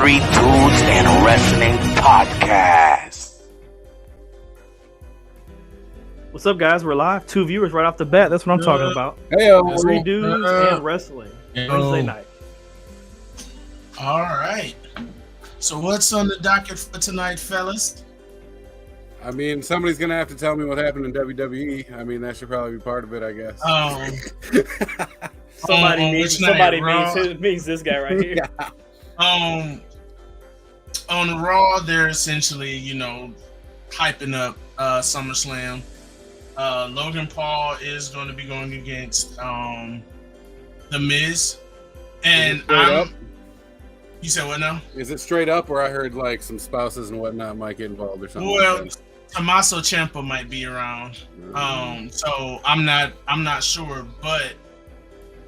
Three Dudes and Wrestling Podcast. What's up, guys? We're live. 2 viewers right off the bat. That's what I'm talking about. Hey, Three Dudes and Wrestling. Wednesday night. All right. So what's on the docket for tonight, fellas? I mean, somebody's gonna have to tell me what happened in WWE. I mean, that should probably be part of it, I guess. Somebody means this guy right here. On Raw, they're essentially, hyping up SummerSlam. Logan Paul is going to be going against The Miz. And you said what now? Is it straight up, or I heard like some spouses and whatnot might get involved or something? Well, like Tommaso Ciampa might be around. So I'm not sure, but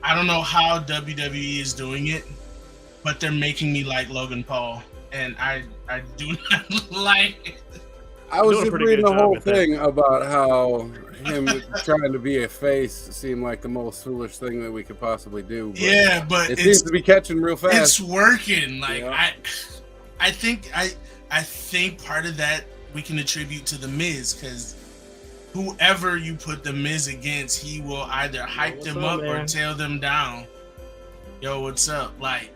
I don't know how WWE is doing it, but they're making me like Logan Paul, and I do not like it. I was just reading the whole thing about how him trying to be a face seemed like the most foolish thing that we could possibly do. But but it seems to be catching real fast. It's working. Like yeah. I think part of that we can attribute to The Miz, because whoever you put The Miz against, he will either hype them up or tear them down. Yo, what's up? Like,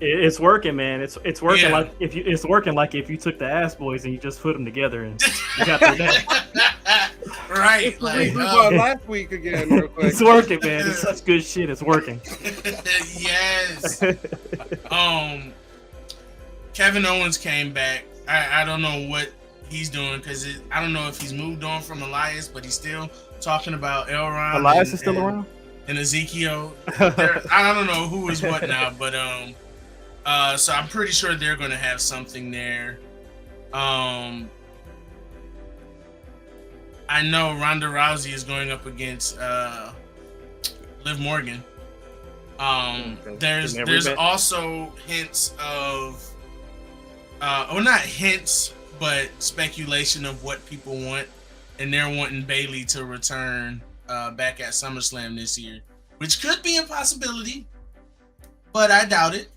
it's working, man. It's working. Yeah. It's working like if you took the Ass Boys and you just put them together and you got their name. Right. Like last week again, real quick. It's working, man. It's such good shit. It's working. Yes. Kevin Owens came back. I don't know what he's doing, because I don't know if he's moved on from Elias, but he's still talking about Elron. Elias is still around? And Ezekiel. I don't know who is what now, but so I'm pretty sure they're going to have something there. I know Ronda Rousey is going up against Liv Morgan. There's also hints of not hints, but speculation of what people want, and they're wanting Bayley to return back at SummerSlam this year, which could be a possibility, but I doubt it.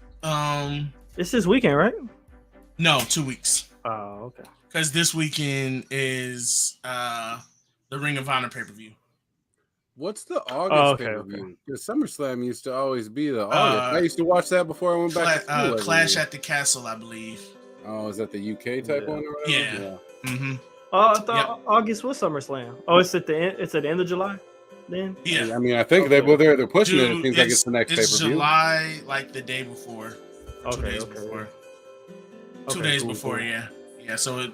It's this weekend, right? No, 2 weeks. Oh, okay. Because this weekend is the Ring of Honor pay-per-view. What's the August pay-per-view? Okay. Because SummerSlam used to always be the August. I used to watch that before I went back to school. Clash at the Castle, I believe. Oh, is that the UK type one or whatever? Yeah. Mm-hmm. Oh, I thought August was SummerSlam. Oh, it's at the end. It's at the end of July, then. Yeah. I mean, I think they're pushing it. It seems like it's the next pay-per-view. It's July, like the day before. 2 days before. 2 days before, cool. Yeah. So it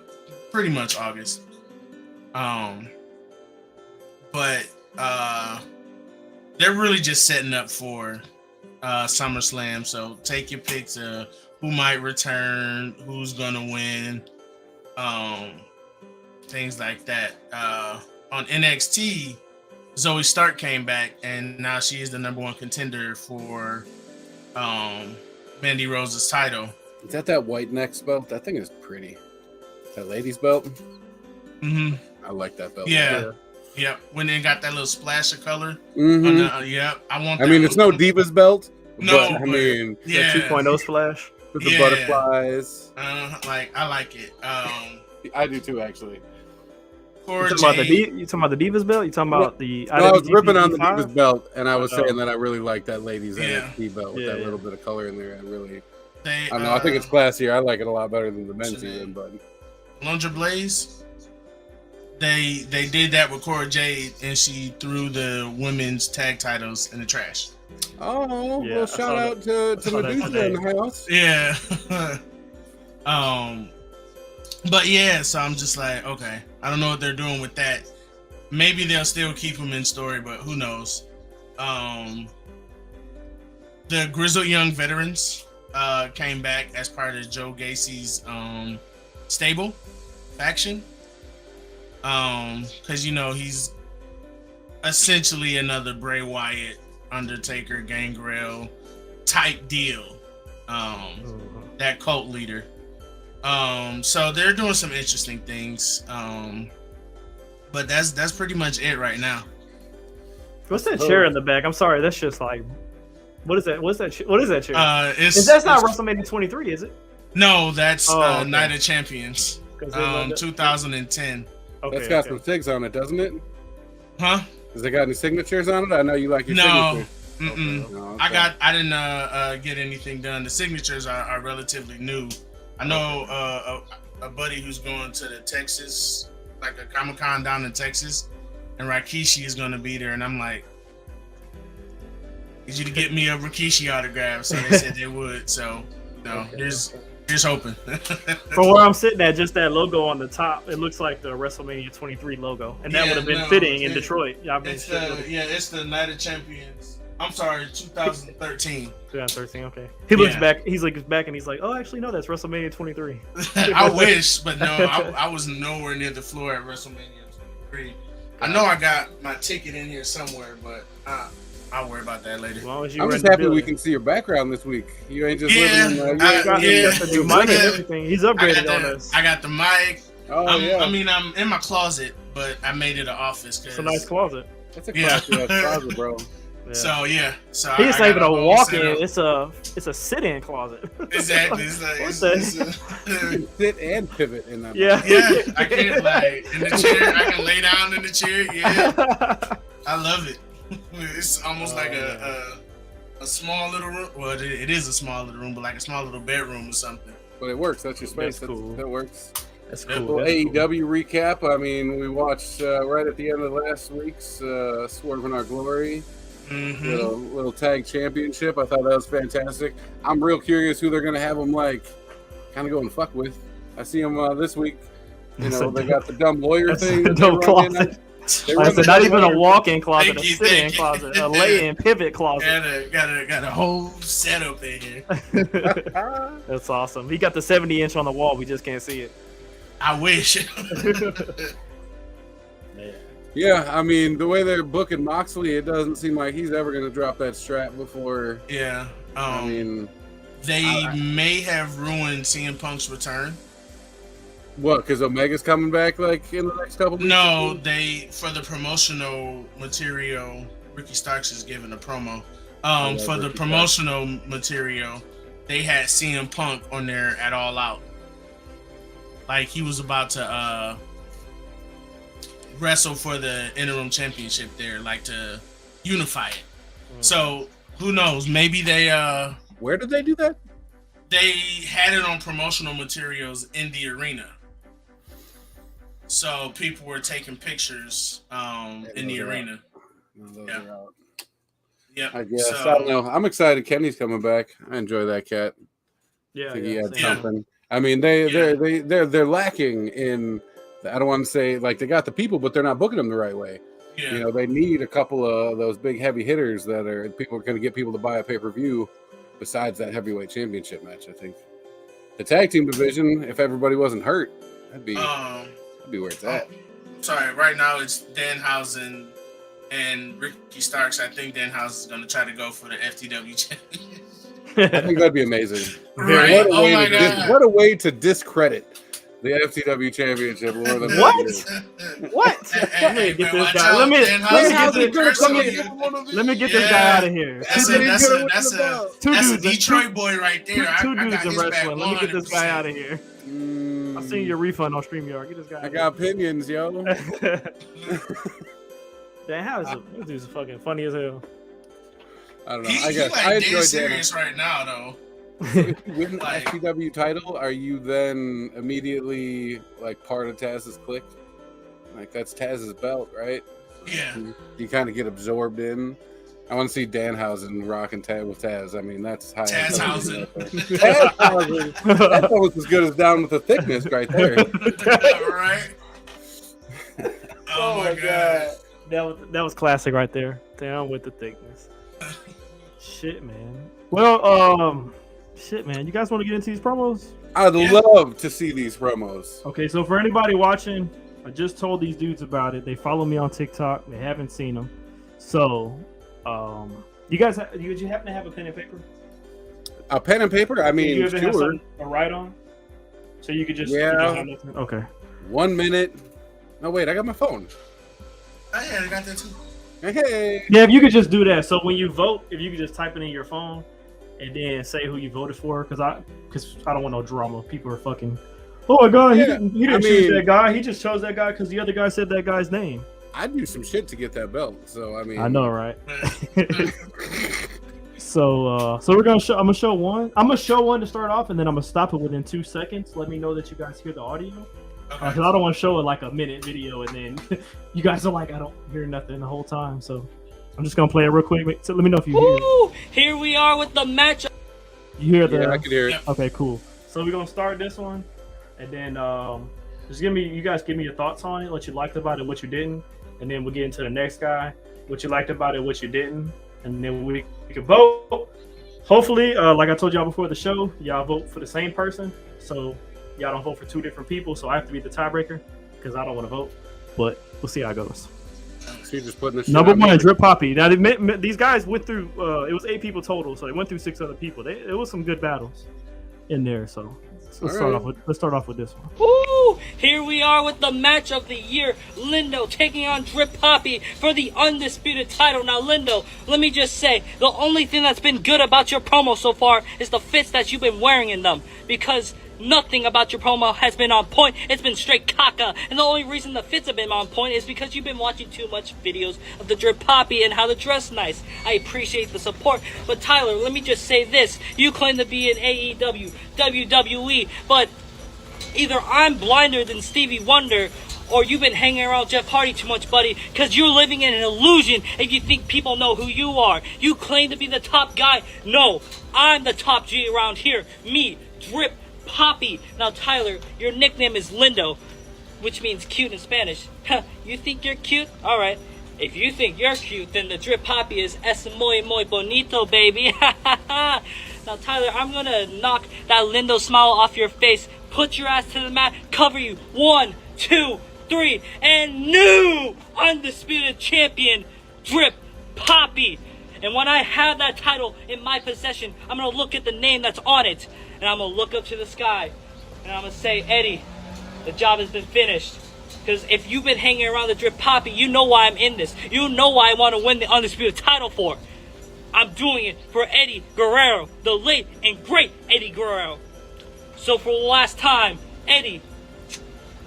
pretty much August. But they're really just setting up for SummerSlam. So take your picks of who might return, who's gonna win, things like that. On NXT, Zoe Stark came back, and now she is the #1 contender for Mandy Rose's title. Is that white neck belt? That thing is pretty. That lady's belt? Mm-hmm. I like that belt. Yeah. Yep. When they got that little splash of color. Mm-hmm. I want that. I mean, it's no Divas belt. No, but I mean, the 2.0 splash with the butterflies. I like it. I do too, actually. You talking about the Divas belt? You talking about the? No, I was ripping on the Divas belt, and I was saying that I really like that ladies NXT belt with that little bit of color in there. I don't know. I think it's classier. I like it a lot better than the men's even. But Alundra Blaze, they did that with Cora Jade, and she threw the women's tag titles in the trash. Oh, well, shout out to Medusa in the house. Yeah. But yeah, so I'm just like, okay, I don't know what they're doing with that. Maybe they'll still keep them in story, but who knows? The Grizzled Young Veterans came back as part of Joe Gacy's stable faction. Because he's essentially another Bray Wyatt, Undertaker, Gangrel type deal. That cult leader. So they're doing some interesting things. But that's pretty much it right now. What's that chair in the back? I'm sorry, that's just like What is that? What is that chair? That's not WrestleMania 23, is it? No, that's Night of Champions. 2010. Okay, that's got some sigs on it, doesn't it? Huh? Has it got any signatures on it? I know you like your signatures. No, I didn't get anything done. The signatures are relatively new. I know a buddy who's going to the Texas, like a Comic-Con down in Texas, and Rikishi is going to be there, and I'm like, need you to get me a Rikishi autograph. So they said they would. So here's hoping. From where I'm sitting at, just that logo on the top, it looks like the WrestleMania 23 logo, and that would have been fitting in Detroit. It's the Night of Champions. I'm sorry, 2013. 2013, okay. He looks back. He's back, and he's like, "Oh, actually, no, that's WrestleMania 23." I wish, but no, I was nowhere near the floor at WrestleMania 23. I know I got my ticket in here somewhere, but I'll worry about that later. I'm just happy we can see your background this week. You ain't just living in got the new mic and everything. He's upgraded on us. I got the mic. I mean, I'm in my closet, but I made it an office. It's a nice closet. It's a classy closet, bro. Yeah. So he's not even a walk-in. It's a sit-in closet. Exactly. You can sit and pivot in that. Yeah. I can in the chair. I can lay down in the chair. Yeah. I love it. It's almost like a small little room. Well, it is a small little room, but like a small little bedroom or something. But it works. That's your space. That's cool. That works. That's cool. AEW recap. I mean, we watched right at the end of last week's Swerve in Our Glory. Little tag championship. I thought that was fantastic. I'm real curious who they're going to have them kind of go and fuck with. I see them this week. They got the dumb lawyer thing. The dumb closet. Not even a walk-in closet, a sit-in closet, a lay-in pivot closet. Got a whole setup in here. That's awesome. He got the 70-inch on the wall. We just can't see it. I wish. Yeah, I mean, the way they're booking Moxley, it doesn't seem like he's ever going to drop that strap before. Yeah. I mean, they may have ruined CM Punk's return. What? Because Omega's coming back in the next couple weeks? No, for the promotional material, Ricky Starks is giving a promo. For the promotional material, they had CM Punk on there at All Out. Like he was about to wrestle for the interim championship there, like to unify it. So who knows? Maybe they Where did they do that? They had it on promotional materials in the arena. So people were taking pictures in the arena. Yeah. I guess. I don't know. I'm excited Kenny's coming back. I enjoy that cat. Yeah. I think he had something. I mean, they're lacking in. I don't want to say they got the people, but they're not booking them the right way. Yeah. They need a couple of those big heavy hitters that are going to get people to buy a pay-per-view. Besides that heavyweight championship match, I think the tag team division, if everybody wasn't hurt, that'd be where it's at. Sorry, right now it's Danhausen and Ricky Starks. I think Danhausen is going to try to go for the FTW championship. I think that'd be amazing. Right? What a way to discredit the FTW championship more than What? Let me get this guy. Let me get this guy out of here. That's a Detroit boy right there. Two dudes in wrestling. Let me get this guy out of here. I'll send you your refund on StreamYard. Get this guy. I got opinions, yo. Damn, how is it? This dude's fucking funny as hell. I don't know. I enjoy serious right now, though. If you win the FTW title, are you then immediately part of Taz's clique? That's Taz's belt, right? Yeah. You kind of get absorbed in. I want to see Danhausen rocking with Taz. I mean, that's high. Tazhausen. That was as good as Down with the Thickness right there. Right? Oh my god. That was classic right there. Down with the Thickness. Shit, man. Well, shit, man. You guys want to get into these promos? I'd love to see these promos. Okay, so for anybody watching, I just told these dudes about it. They follow me on TikTok. They haven't seen them. So, you guys, would you happen to have a pen and paper? A pen and paper? I mean, have a write on? So you could just... Okay. 1 minute. No, wait, I got my phone. Oh, yeah, I got that too. Hey. Yeah, if you could just do that. So when you vote, if you could just type it in your phone and then say who you voted for, because I don't want no drama. People are fucking. Oh my god, Yeah, he didn't choose that guy. He just chose that guy because the other guy said that guy's name. I'd do some shit to get that belt. So I mean, I know, right? So we're gonna show. I'm gonna show one. I'm gonna show one to start off, and then I'm gonna stop it within 2 seconds. Let me know that you guys hear the audio, because I don't want to show it like a minute video, and then you guys are like, I don't hear nothing the whole time. So I'm just gonna play it real quick. Wait, so let me know if you hear it. Here we are with the match. You hear the? Yeah, I can hear it. Okay, cool. So we're gonna start this one, and then just you guys give me your thoughts on it, what you liked about it, what you didn't, and then we'll get into the next guy, what you liked about it, what you didn't, and then we can vote. Hopefully, like I told y'all before the show, y'all vote for the same person, so y'all don't vote for 2 different people. So I have to be the tiebreaker because I don't want to vote, but we'll see how it goes. So you're just putting this shit Number on one, me. Drip Poppy. Now these guys went through. It was 8 people total, so they went through 6 other people. It was some good battles in there. So let's start off with this one. Woo! Here we are with the match of the year. Lindo taking on Drip Poppy for the undisputed title. Now, Lindo, let me just say, the only thing that's been good about your promo so far is the fits that you've been wearing in them. Because nothing about your promo has been on point. It's been straight caca. And the only reason the fits have been on point is because you've been watching too much videos of the Drip Poppy and how to dress nice. I appreciate the support. But Tyler, let me just say this. You claim to be in AEW, WWE, but either I'm blinder than Stevie Wonder, or you've been hanging around Jeff Hardy too much, buddy, because you're living in an illusion if you think people know who you are. You claim to be the top guy. No, I'm the top G around here. Me, Drip Poppy. Now, Tyler, your nickname is Lindo, which means cute in Spanish. You think you're cute? All right. If you think you're cute, then the Drip Poppy is es muy bonito, baby. Now, Tyler, I'm going to knock that Lindo smile off your face, put your ass to the mat, cover you. 1, 2, 3, and new undisputed champion, Drip Poppy. And when I have that title in my possession, I'm going to look at the name that's on it, and I'm going to look up to the sky, and I'm going to say, Eddie, the job has been finished. Because if you've been hanging around the Drip Poppy, you know why I'm in this. You know why I want to win the undisputed title for. I'm doing it for Eddie Guerrero, the late and great Eddie Guerrero. So for the last time, Eddie,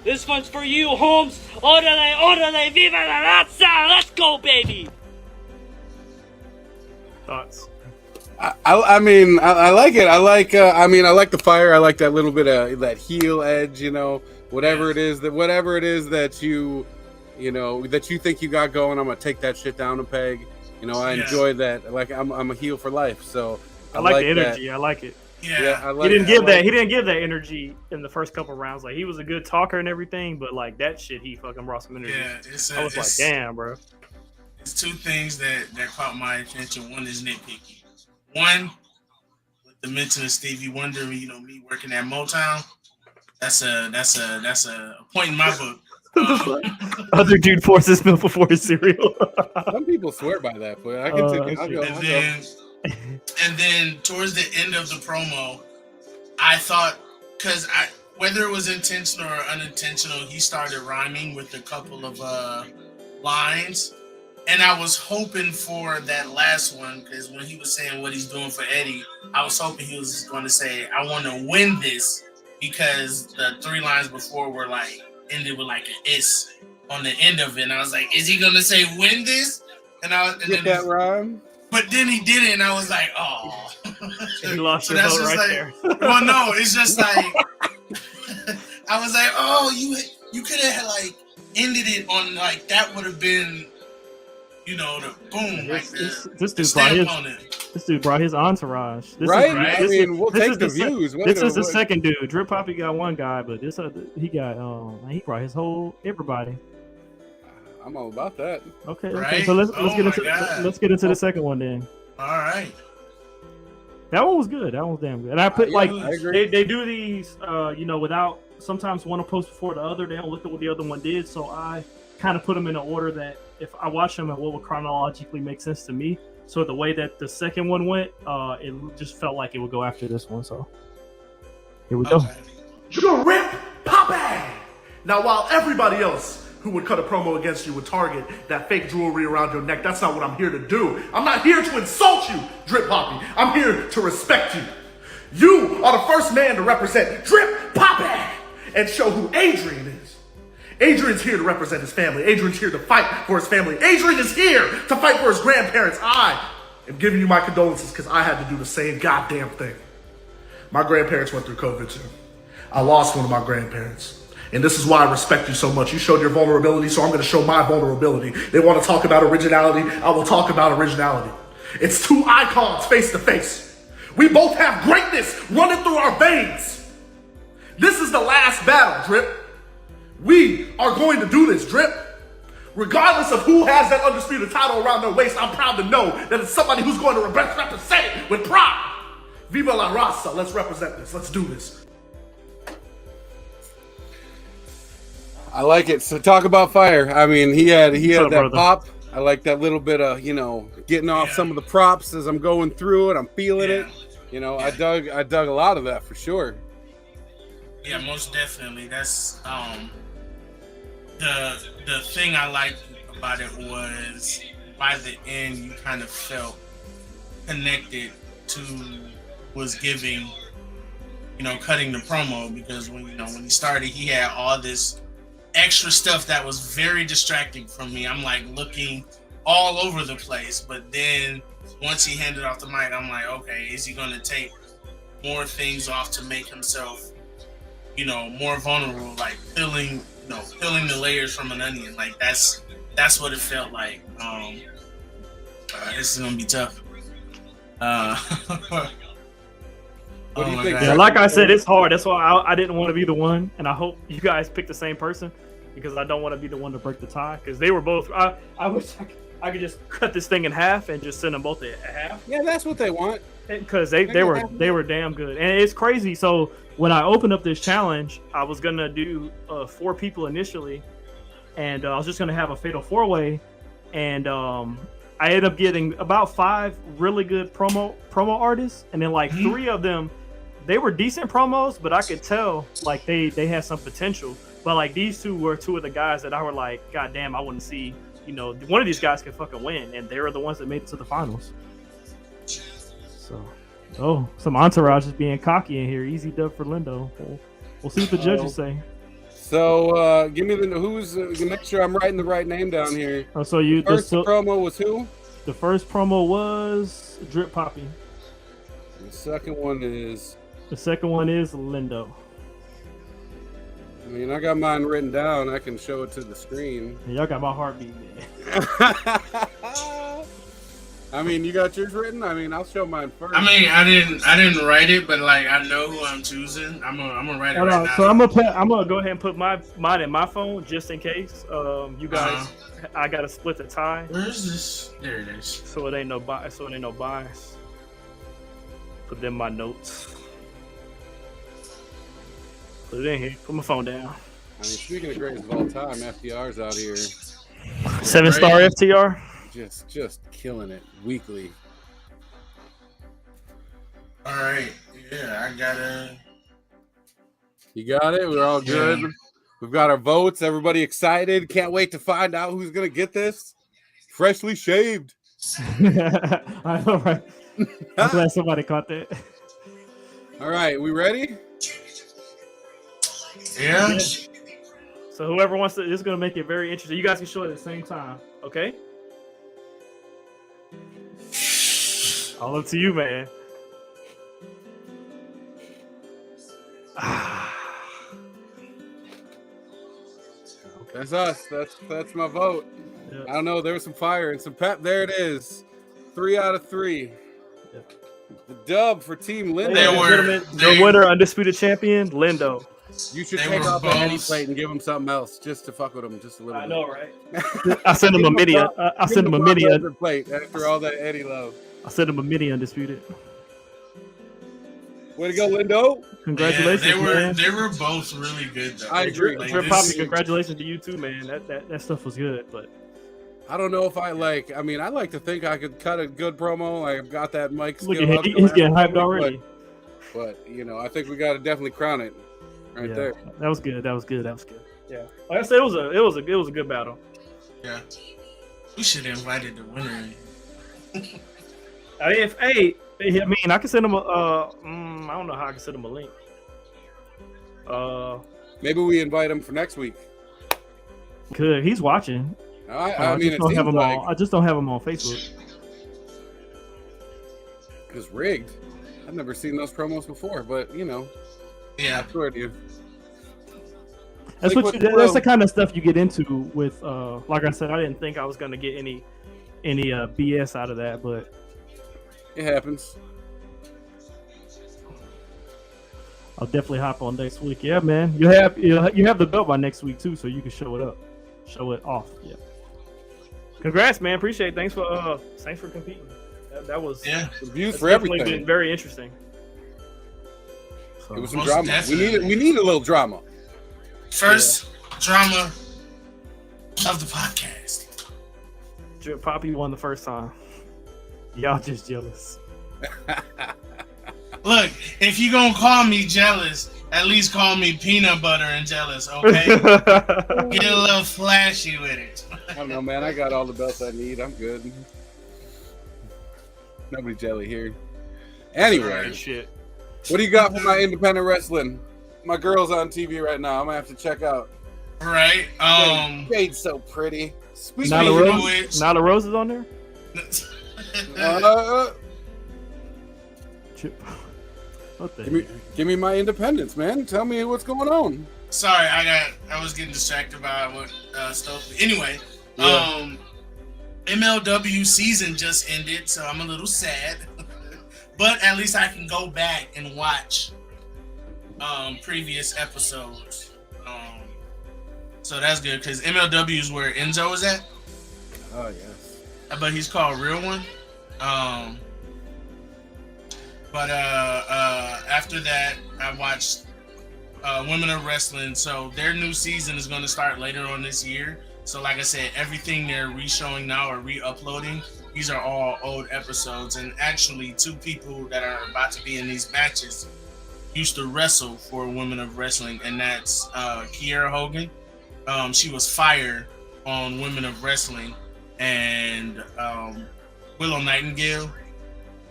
this one's for you, Holmes. Orale, orale, viva la raza! Let's go, baby! Thoughts? I mean, I like it. I like the fire. I like that little bit of that heel edge. You know, whatever it is that you think you got going. I'm gonna take that shit down a peg. You know, I enjoy that. Like I'm a heel for life. So I like the energy. I like it. Yeah, I like He didn't it. He didn't give that energy in the first couple rounds. Like, he was a good talker and everything, but like that shit, he fucking brought some energy. Yeah, I was like, damn, bro. It's 2 things that caught my attention. One is nitpicky. One, with the mention of Stevie Wonder, you know, me working at Motown. That's a point in my book. Other dude forces milk before his cereal. Some people swear by that, but I can take it. I'll go. And then towards the end of the promo, I thought, because whether it was intentional or unintentional, he started rhyming with a couple of lines. And I was hoping for that last one, because when he was saying what he's doing for Eddie, I was hoping he was going to say, I want to win this, because the 3 lines before were like, ended with like an S on the end of it. And I was like, is he going to say win this? And Get that rhyme? But then he did it, and I was like, oh. He lost your that's vote just right like, there. Well, no, it's just like, I was like, oh, you could have like ended it on like, that would have been, you know, the boom, like This dude brought his entourage. Right? I mean, we'll take the views. This is the second dude. Drip Poppy got one guy, but this other, he got he brought his whole everybody. I'm all about that. Okay, Right? so let's get into the Oh. second one then. All right. That one was good. That one was damn good. And I put Yeah, I agree. they do these without, sometimes one will post before the other. They don't look at what the other one did, so I kind of put them in an order that if I watch them and what would chronologically make sense to me. So the way that the second one went, it just felt like it would go after this one. So here we go. Okay. Drip Poppy! Now, while everybody else who would cut a promo against you would target that fake jewelry around your neck. That's not what I'm here to do. I'm not here to insult you, Drip Poppy. I'm here to respect you. You are the first man to represent Drip Poppy and show who Adrian is. Adrian's here to represent his family. Adrian's here to fight for his family. Adrian is here to fight for his grandparents. I am giving you my condolences because I had to do the same goddamn thing. My grandparents went through COVID too. I lost one of my grandparents. And this is why I respect you so much. You showed your vulnerability, so I'm going to show my vulnerability. They want to talk about originality. I will talk about originality. It's two icons face to face. We both have greatness running through our veins. This is the last battle, Drip. We are going to do this, Drip. Regardless of who has that undisputed title around their waist, I'm proud to know that it's somebody who's going to represent it with pride. Viva la raza. Let's represent this. Let's do this. I like it. So talk about fire. I mean, he had that brother? pop. I like that little bit of, getting off some of the props as I'm going through it. I'm feeling it. I dug a lot of that for sure. Yeah, most definitely. That's the thing I liked about it was by the end you kind of felt connected to was giving, cutting the promo, because when he started, he had all this extra stuff that was very distracting from me. I'm like looking all over the place, but then once he handed off the mic, I'm like, okay, is he gonna take more things off to make himself, more vulnerable, like peeling the layers from an onion? Like that's what it felt like. This is gonna be tough. What do you think? Yeah, like I said, it's hard. That's why I didn't want to be the one, and I hope you guys pick the same person, because I don't want to be the one to break the tie. Because they were both. I wish I could just cut this thing in half and just send them both at half. Yeah, that's what they want. Because they were damn good, and it's crazy. So when I opened up this challenge, I was gonna do 4 people initially, and I was just gonna have a fatal 4-way, and I ended up getting about 5 really good promo artists, and then like 3 of them, they were decent promos, but I could tell like they had some potential. But like these 2 were 2 of the guys that I were like, God damn, I want to see. One of these guys can fucking win, and they were the ones that made it to the finals. So, some entourage is being cocky in here. Easy dub for Lindo. We'll see what the judges say. So, give me make sure I'm writing the right name down here. Oh, so First promo was who? The first promo was Drip Poppy. The second one is Lindo. I mean, I got mine written down. I can show it to the screen. Y'all got my heartbeat, man. I mean, you got yours written? I mean, I'll show mine first. I mean, I didn't write it, but like I know who I'm choosing. I'm gonna write it right now. So I'm gonna go ahead and put mine in my phone just in case. You guys, I gotta split the tie. Where is this? There it is. So it ain't no bias. Put them in my notes. Put it in here. Put my phone down. I mean, speaking of greatest of all time, FTR's out here. 7-star FTR. Just killing it weekly. All right. Yeah, I gotta. You got it? We're all good. Yeah. We've got our votes. Everybody excited. Can't wait to find out who's going to get this. Freshly shaved. I know, right? I'm glad somebody caught that. All right. We ready? Yeah. So whoever wants to, this is going to make it very interesting. You guys can show it at the same time. Okay? All up to you, man. That's us. That's my vote. Yeah. I don't know. There was some fire and some pep. There it is. 3 out of 3. Yeah. The dub for Team Lindo. The winner, undisputed champion, Lindo. You should take off that Eddie plate and give him something else, just to fuck with him, just a little bit. I know, right? I send him a mini. I send him a mini plate after all that Eddie love. I sent him a mini undisputed. Way to go, Lindo! Congratulations, man. They were both really good, though. I agree. Drip Poppy, congratulations to you too, man. That stuff was good, but I don't know if I like to think I could cut a good promo. I've got that mic skill. Look at him. He's getting hyped already. But I think we got to definitely crown it right there. That was good. Yeah, like I said, it was a good battle. Yeah. We should have invited the winner. I can send him I don't know how I can send him a link. Maybe we invite him for next week. He's watching. I mean, I just don't have him on Facebook. It's rigged. I've never seen those promos before, but Yeah. I swear to you. That's that's the kind of stuff you get into with. Like I said, I didn't think I was gonna get any BS out of that, but it happens. I'll definitely hop on next week. Yeah, man. You have the belt by next week too, so you can show it off. Yeah. Congrats, man. Appreciate it. Thanks for competing. That was reviews for everything. Been very interesting. It was some drama. We need a little drama. First drama of the podcast. Drip Poppy won the first time. Y'all just jealous. Look, if you gonna call me jealous, at least call me peanut butter and jealous, okay? Get a little flashy with it. I don't know, man. I got all the belts I need. I'm good. Nobody jelly here. Anyway, shit. What do you got for my independent wrestling? My girl's on TV right now. I'm gonna have to check out. Right. Jade's so pretty. Nyla Rose is on there. Chip. Give me my independence, man. Tell me what's going on. Sorry, I was getting distracted by what stuff. Anyway, MLW season just ended, so I'm a little sad. But at least I can go back and watch previous episodes. So that's good because MLW is where Enzo is at. Oh yes. But he's called Real One. But after that, I watched Women of Wrestling. So their new season is going to start later on this year. So like I said, everything they're re-showing now or re-uploading, these are all old episodes. And actually, two people that are about to be in these matches used to wrestle for Women of Wrestling, and that's Kiera Hogan. She was fired on Women of Wrestling, and Willow Nightingale,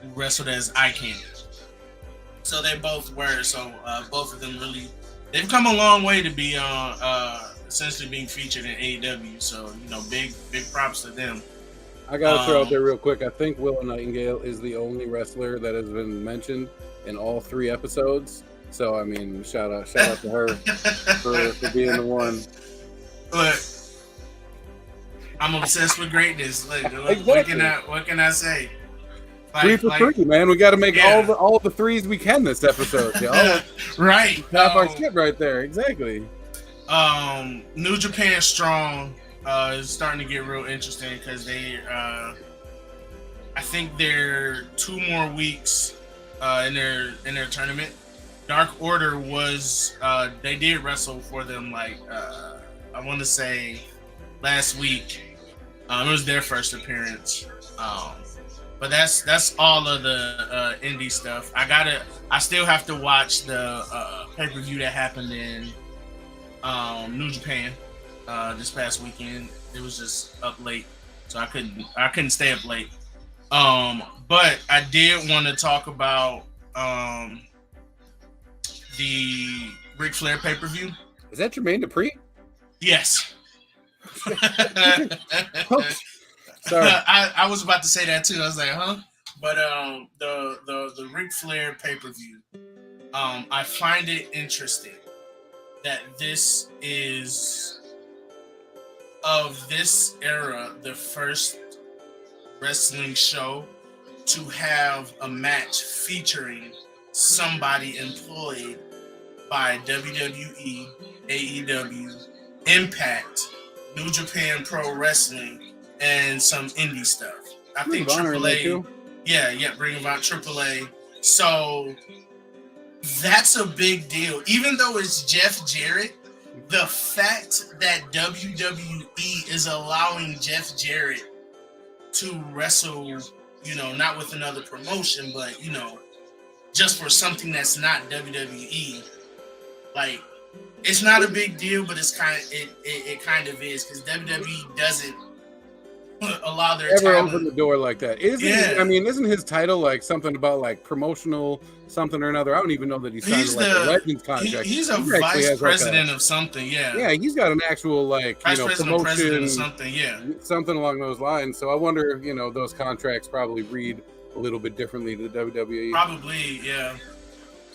who wrestled as Icon. So they both were. So both of them really, they've come a long way to be essentially being featured in AEW. So big props to them. I gotta throw out there real quick. I think Willow Nightingale is the only wrestler that has been mentioned in all 3 episodes. So I mean, shout out to her for being the one. Look, I'm obsessed with greatness. Like, exactly. What can I say? 3 for 3, man. We got to make all the threes we can this episode. Right. Top our shit right there. Exactly. New Japan Strong is starting to get real interesting because they, I think they're 2 more weeks in their tournament. Dark Order was they did wrestle for them like I want to say last week. It was their first appearance. But that's all of the indie stuff. I still have to watch the pay-per-view that happened in New Japan this past weekend. It was just up late, so I couldn't stay up late. But I did want to talk about the Ric Flair pay-per-view. Is that Jermaine Dupri? Yes. Sorry. I was about to say that too. I was like, huh? But the Ric Flair pay-per-view, I find it interesting that this is of this era the first wrestling show to have a match featuring somebody employed by WWE, AEW, Impact, New Japan Pro Wrestling, and some indie stuff. I think AAA. Yeah, bring about AAA. So that's a big deal. Even though it's Jeff Jarrett, the fact that WWE is allowing Jeff Jarrett to wrestle, not with another promotion, but just for something that's not WWE, like it's not a big deal, but it's it kind of is because WWE doesn't allow their Ever talent. open the door like that? Isn't his title like something about like promotional something or another? I don't even know that he's signed like a Legends contract. He's a vice president of something, yeah. Yeah, he's got an actual like vice president promotion, of something, yeah, something along those lines. So I wonder, those contracts probably read a little bit differently to the WWE. Probably, yeah.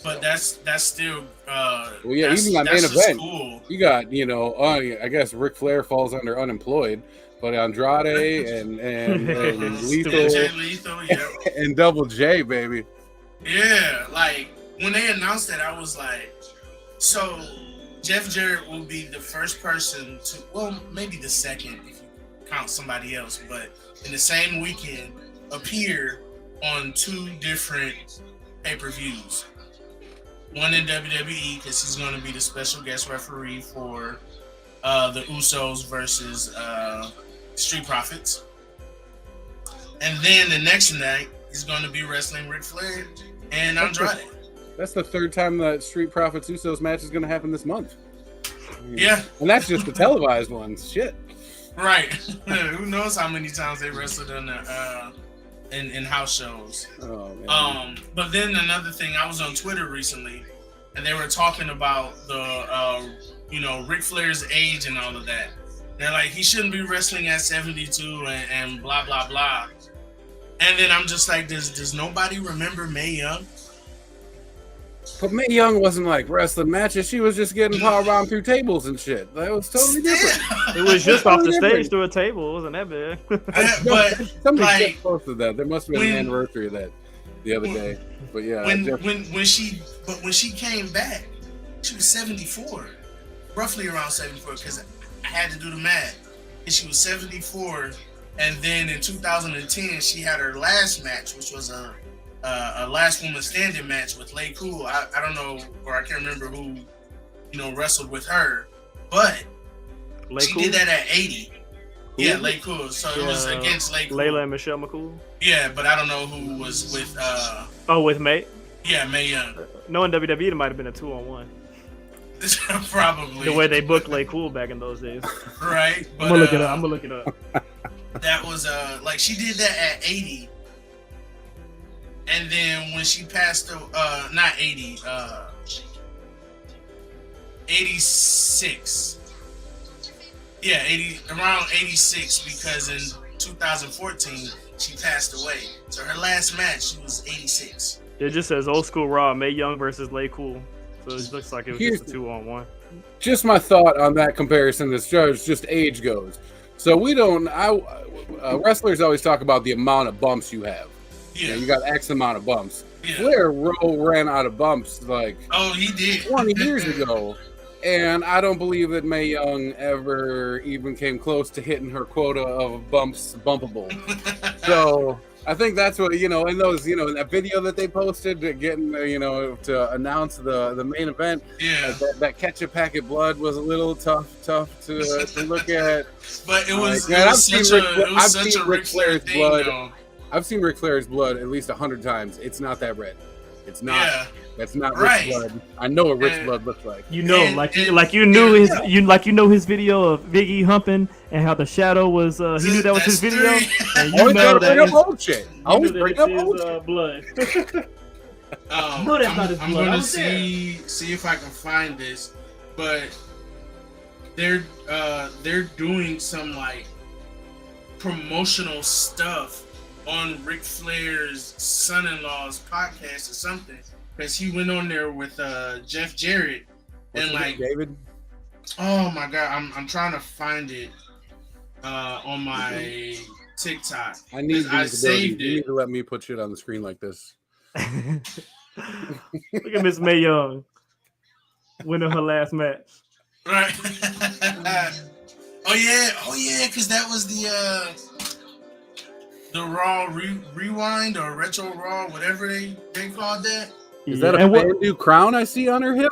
But that's still. Well, yeah, that's, even on that's main just event, cool. you got I guess Ric Flair falls under unemployed, but Andrade and Lethal, yeah. and Double J, baby. Yeah, like when they announced that, I was like, so Jeff Jarrett will be the first person to, well, maybe the second if you count somebody else, but in the same weekend appear on 2 different pay-per-views. One in WWE because he's going to be the special guest referee for the Usos versus Street Profits. And then the next night, he's going to be wrestling Ric Flair and Andrade. That's the 3rd time the Street Profits Usos match is going to happen this month. Yeah. And that's just the televised ones. Shit. Right. Who knows how many times they wrestled in the in house shows. Oh, man. But then another thing, I was on Twitter recently, and they were talking about the Ric Flair's age and all of that. They're like, he shouldn't be wrestling at 72 and blah blah blah. And then I'm just like, does nobody remember Mae Young? But Mae Young wasn't like wrestling matches. She was just getting powerbombed through tables and shit. That was totally different. It was just off the stage through a table. It wasn't that bad. But somebody like, just posted that. There must have been an anniversary of that the other day. But yeah, when she came back, she was 74, roughly around 74, because I had to do the math. And she was 74, and then in 2010 she had her last match, which was a last woman standing match with Lay Cool. I don't know, or I can't remember who wrestled with her, but she did that at 80. Who? Yeah, Lay Cool. So it was against Lay Cool. Layla and Michelle McCool. Yeah, but I don't know who was with. With Mae. Yeah, Mae Young. Knowing WWE, it might have been a 2-on-1. Probably. The way they booked Lay Cool back in those days. Right. But, I'm gonna look it up. That was like she did that at 80. And then when she passed, not 80, 86. Yeah, around 86, because in 2014 she passed away. So her last match, she was 86. It just says Old School Raw, Mae Young versus Lay Cool. So it looks like it was just a 2-on-1. Just my thought on that comparison as just age goes. So wrestlers always talk about the amount of bumps you have. Yeah. You got X amount of bumps. Yeah. Flair ran out of bumps like he did 20 years ago. And I don't believe that Mae Young ever even came close to hitting her quota of bumps bumpable. So I think that's what, in those, in that video that they posted, getting, to announce the main event. Yeah. That ketchup packet blood was a little tough to look at. But it was, I've such a Ric Flair thing, blood. though. I've seen Ric Flair's blood at least 100 times. It's not that red. It's not. Yeah. That's not Right. Rick's blood. I know what Rick's blood looks like. You know his video of Biggie humping and how the shadow was. He knew that was his video. And you know that bring up old shit. Always bring up old his blood. No, that's not his I'm blood. I gonna was there. see if I can find this, but they're doing some like promotional stuff on Ric Flair's son-in-law's podcast or something, because he went on there with Jeff Jarrett. What's and his like name, David. Oh my god, I'm trying to find it on my TikTok. I need I these abilities. saved You need it. to let me put shit on the screen like this. Look at Miss Mae Young winning her last match. Right. Oh yeah, because that was the Raw Rewind or Retro Raw, whatever they called that. Is that a brand new crown I see on her hip?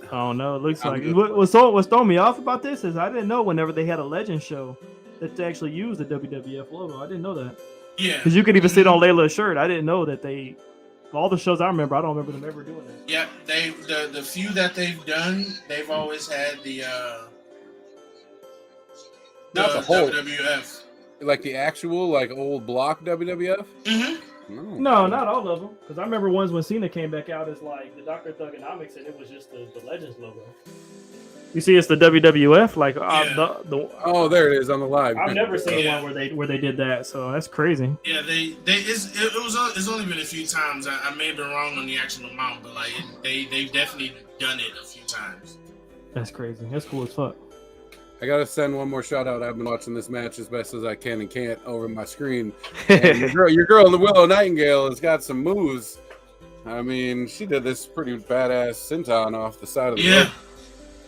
I don't know. It looks I'm like good. what's throwing me off about this is I didn't know whenever they had a Legend show that they actually used the WWF logo. I didn't know that. Yeah. Because you could even see it on Layla's shirt. I didn't know that they All the shows I remember, I don't remember them ever doing that. Yeah, the few that they've done, they've always had the Not the whole. WWF. Like the actual, like old block WWF? Mm-hmm. No, not all of them. Because I remember ones when Cena came back out as like the Dr. Thugonomics, and it was just the Legends logo. You see, it's the WWF. Like Oh, there it is on the live. I've never seen one where they did that. So that's crazy. Yeah, it's only been a few times. I may have been wrong on the actual amount, but like they've definitely done it a few times. That's crazy. That's cool as fuck. I gotta send one more shout out. I've been watching this match as best as I can and can't over my screen. And your girl, the Willow Nightingale, has got some moves. I mean, she did this pretty badass senton off the side of the ring.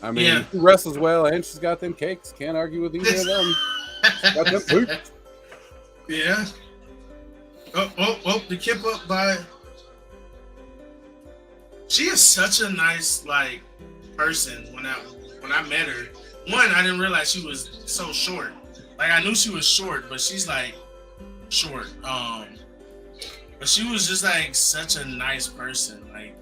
I mean, she wrestles well and she's got them cakes. Can't argue with either of them. Got them boots. Yeah. Oh, the kip up by. She is such a nice person. When I met her, one, I didn't realize she was so short. Like I knew she was short, but she's like short. But she was just like such a nice person. Like,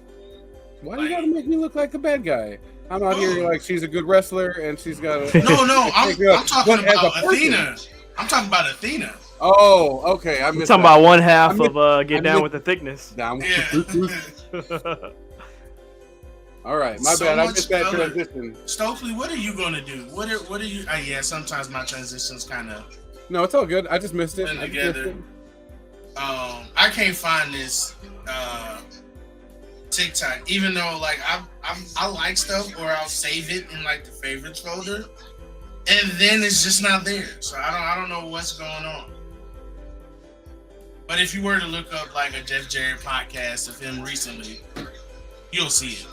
why do you gotta make me look like a bad guy? I'm out here like she's a good wrestler and she's got a No, I'm talking about Athena. I'm talking about Athena. Oh, okay. I'm talking about one half of Get Down with the Thickness. Down with the All right, my bad. I missed that transition. Stokely, what are you gonna do? What are you? Yeah, sometimes my transitions kind of. No, it's all good. I just missed it. Together. I can't find this TikTok, even though like I like stuff, or I'll save it in like the favorites folder, and then it's just not there. So I don't know what's going on. But if you were to look up like a Jeff Jarrett podcast of him recently, you'll see it.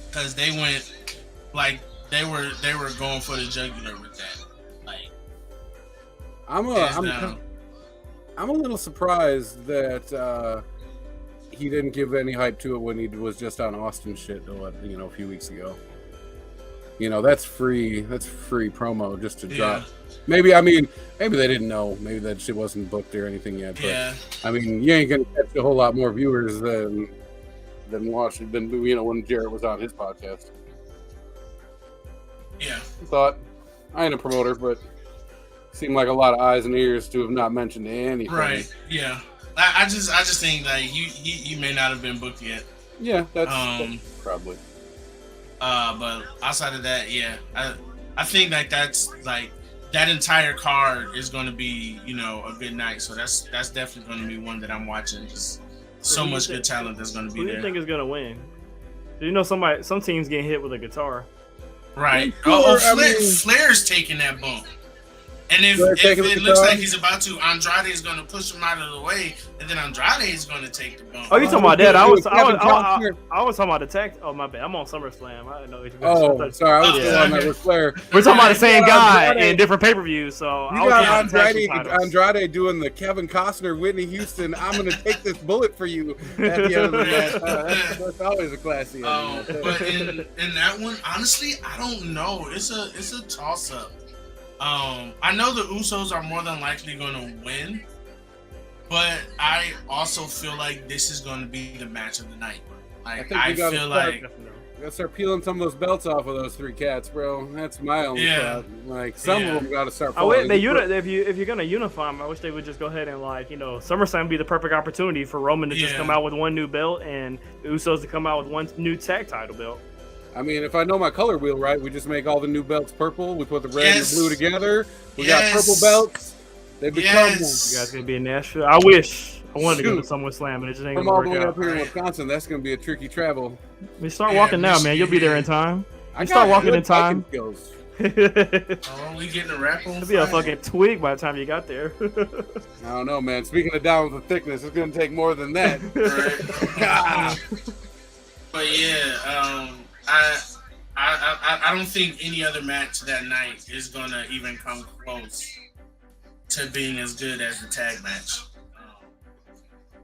Because they went like they were going for the jugular with that. Like I'm a little surprised that he didn't give any hype to it when he was just on Austin shit, a few weeks ago. That's free promo just to drop. Maybe they didn't know. Maybe that shit wasn't booked or anything yet. But I mean, you ain't gonna catch a whole lot more viewers than when Jarrett was on his podcast. Yeah. I ain't a promoter, but seemed like a lot of eyes and ears to have not mentioned anything. Right. Yeah. I just think like he may not have been booked yet. Yeah, that's probably. But outside of that, yeah, I think like that's like that entire card is going to be a good night. So that's definitely going to be one that I'm watching. Just so much good talent that's going to be there. Who do you think is going to win? Some teams getting hit with a guitar. Right. Flair's taking that bump. And if it looks like he's about to, Andrade is going to push him out of the way, and then Andrade is going to take the bump. Oh, you talking about that? I was talking about the tech. Oh, my bad. I'm on SummerSlam. I didn't know. Sorry. I was still on that with Flair. We're talking about the same guy in different pay-per-views. So you got Andrade doing the Kevin Costner, Whitney Houston. I'm going to take this bullet for you at the end of the match. That's always a classy. But in that one, honestly, I don't know. It's a toss-up. I know the Usos are more than likely going to win, but I also feel like this is going to be the match of the night. Like I feel like we gotta start peeling some of those belts off of those three cats, bro. That's my only thought. Like some of them got to start. If you're gonna unify them, I wish they would just go ahead and SummerSlam would be the perfect opportunity for Roman to just come out with one new belt and the Usos to come out with one new tag title belt. I mean, if I know my color wheel right, we just make all the new belts purple. We put the red and the blue together. We got purple belts. They become one. You guys gonna be in Nashville? I wanted to go to SummerSlam, and it just ain't gonna work out. From all the way up here in Wisconsin, that's gonna be a tricky travel. Start walking now, man. You'll be there in time. Start walking in time. We getting a rap on? It'll be a fucking twig by the time you got there. I don't know, man. Speaking of down with the thickness, it's gonna take more than that. But yeah, I don't think any other match that night is gonna even come close to being as good as the tag match.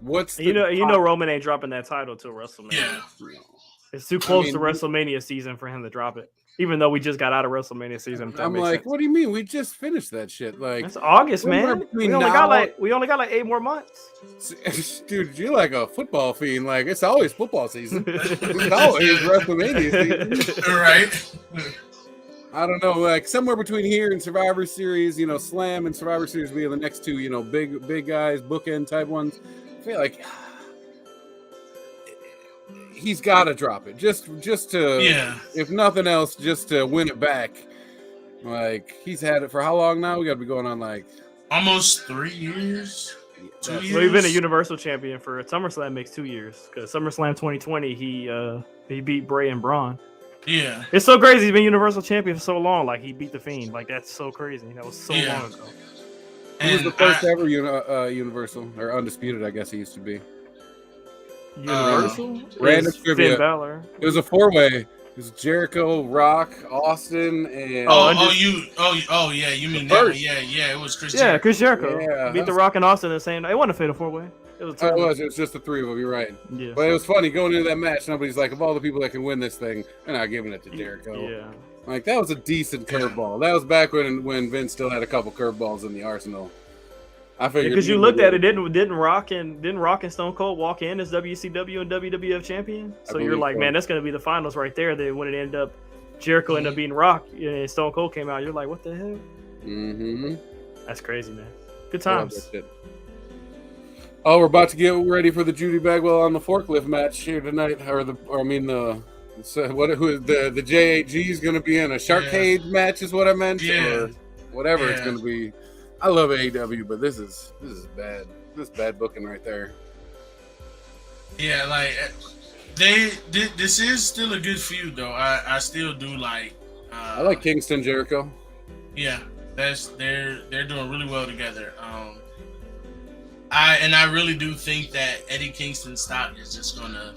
Roman ain't dropping that title till WrestleMania. Yeah, it's too close to WrestleMania season for him to drop it. Even though we just got out of WrestleMania season. if that I'm makes like, sense. what do you mean? We just finished that shit. Like, It's August, somewhere man. between We only got like 8 more months. dude, you're like a football fiend. Like, it's always football season. It's always WrestleMania season. Right. I don't know, like somewhere between here and Survivor Series, you know, Slam and Survivor Series being the next two, you know, big guys, bookend type ones. I feel like he's got to drop it, just to, if nothing else, just to win it back. Like, he's had it for how long now? We got to be going on like almost 3 years. 2 years. So he's been a Universal Champion for SummerSlam makes 2 years because SummerSlam 2020 he beat Bray and Braun. Yeah, it's so crazy. He's been Universal Champion for so long. Like he beat the Fiend. Like that's so crazy. That was so long ago. He was the first ever Universal or Undisputed, I guess he used to be. Universal. Random trivia. Finn Balor. It was a 4-way. It was Jericho, Rock, Austin, and you mean first. that? Yeah, it was Chris. Yeah, Jericho. Chris Jericho Yeah, beat the Rock and Austin the same night. It wasn't a fatal 4-way. It was. It was just the three of them. You're right. Yeah. But it was funny going into that match. Nobody's like, of all the people that can win this thing, they're not giving it to Jericho. Yeah. Like that was a decent curveball. That was back when Vince still had a couple curveballs in the arsenal. I figured because you looked at it, didn't Rock and Stone Cold walk in as WCW and WWF champion? So you're like, man, that's gonna be the finals right there. Then when it ended up, Jericho ended up beating Rock and Stone Cold came out. You're like, what the hell? Mm-hmm. That's crazy, man. Good times. Oh, we're about to get ready for the Judy Bagwell on the forklift match here tonight, the JAG is going to be in a Sharkade match, is what I meant, or whatever it's going to be. I love AEW, but this is bad. This is bad booking right there. Yeah, like this is still a good feud though. I still do like. I like Kingston Jericho. Yeah, they're doing really well together. I really do think that Eddie Kingston's stock is just gonna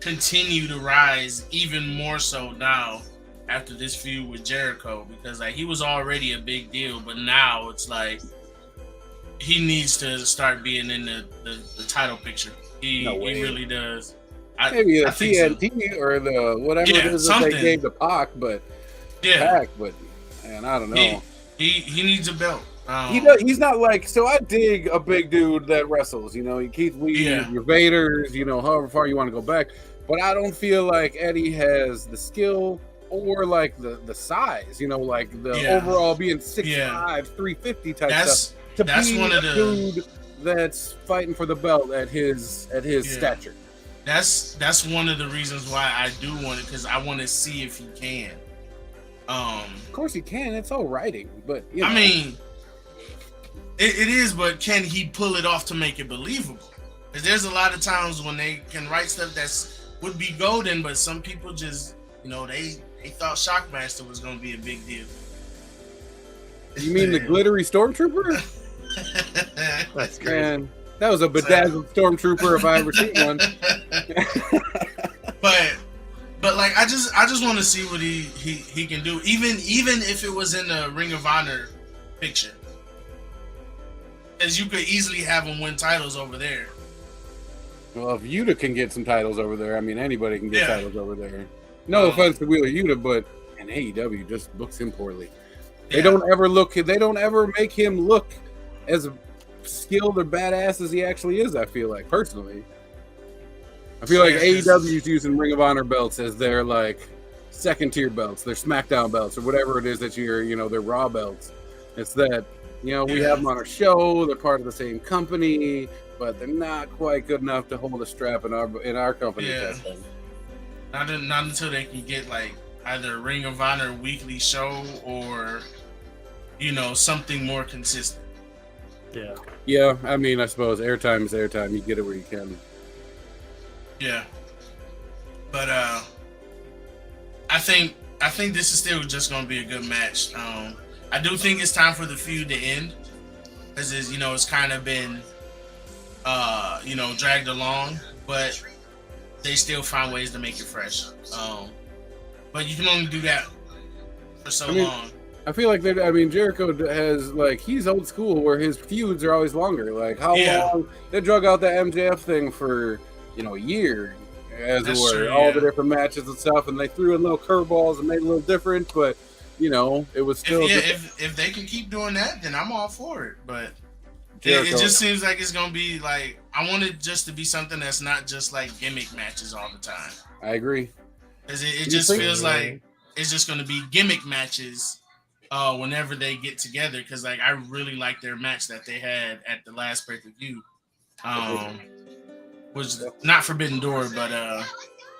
continue to rise even more so now after this feud with Jericho, because like he was already a big deal, but now it's like he needs to start being in the title picture. He really does. Maybe the TNT so. Or the whatever it is that they gave to Pac, but man, I don't know. He needs a belt. He's not like, so I dig a big dude that wrestles, you know, Keith Lee, your Vaders, you know, however far you want to go back. But I don't feel like Eddie has the skill or like the size, you know, like the overall being 6'5", 350 type stuff. That's be one of the dude that's fighting for the belt at his stature. That's one of the reasons why I do want it, because I want to see if he can. Of course he can. It's all writing, but you know. I mean, it is, but can he pull it off to make it believable? Because there's a lot of times when they can write stuff would be golden, but some people just, you know, they thought Shockmaster was going to be a big deal. You mean the glittery stormtrooper? That's crazy. Man, that was a bedazzled stormtrooper if I ever seen one. But like I just want to see what he can do, even if it was in the Ring of Honor picture, as you could easily have him win titles over there. Well, if Yuta can get some titles over there, I mean anybody can get titles over there. No offense to Wheeler Yuta, but and AEW just books him poorly. They don't ever make him look as skilled or badass as he actually is. I feel like personally. I feel like AEW is using Ring of Honor belts as their like second tier belts, their SmackDown belts, or whatever it is that their Raw belts. It's that, you know, we have them on our show, they're part of the same company, but they're not quite good enough to hold a strap in our company. Yeah. Not until they can get like either a Ring of Honor weekly show or, you know, something more consistent. Yeah. Yeah, I mean, I suppose airtime is airtime. You get it where you can. Yeah, but I think this is still just going to be a good match. I do think it's time for the feud to end, because it's kind of been dragged along, but they still find ways to make it fresh. But you can only do that for so long. I feel like Jericho has he's old school where his feuds are always longer. Like how long they drug out that MJF thing for a year, as it That's were, true, all yeah. the different matches and stuff, and they threw in little curveballs and made it a little different, but you know, it was still. If they can keep doing that, then I'm all for it. But it Jericho. just seems like it's gonna be like I want it just to be something that's not just like gimmick matches all the time. I agree. 'Cause it You just think- feels like it's just gonna be gimmick matches whenever they get together. Because like I really like their match that they had at the last pay-per-view. Was not Forbidden Door, but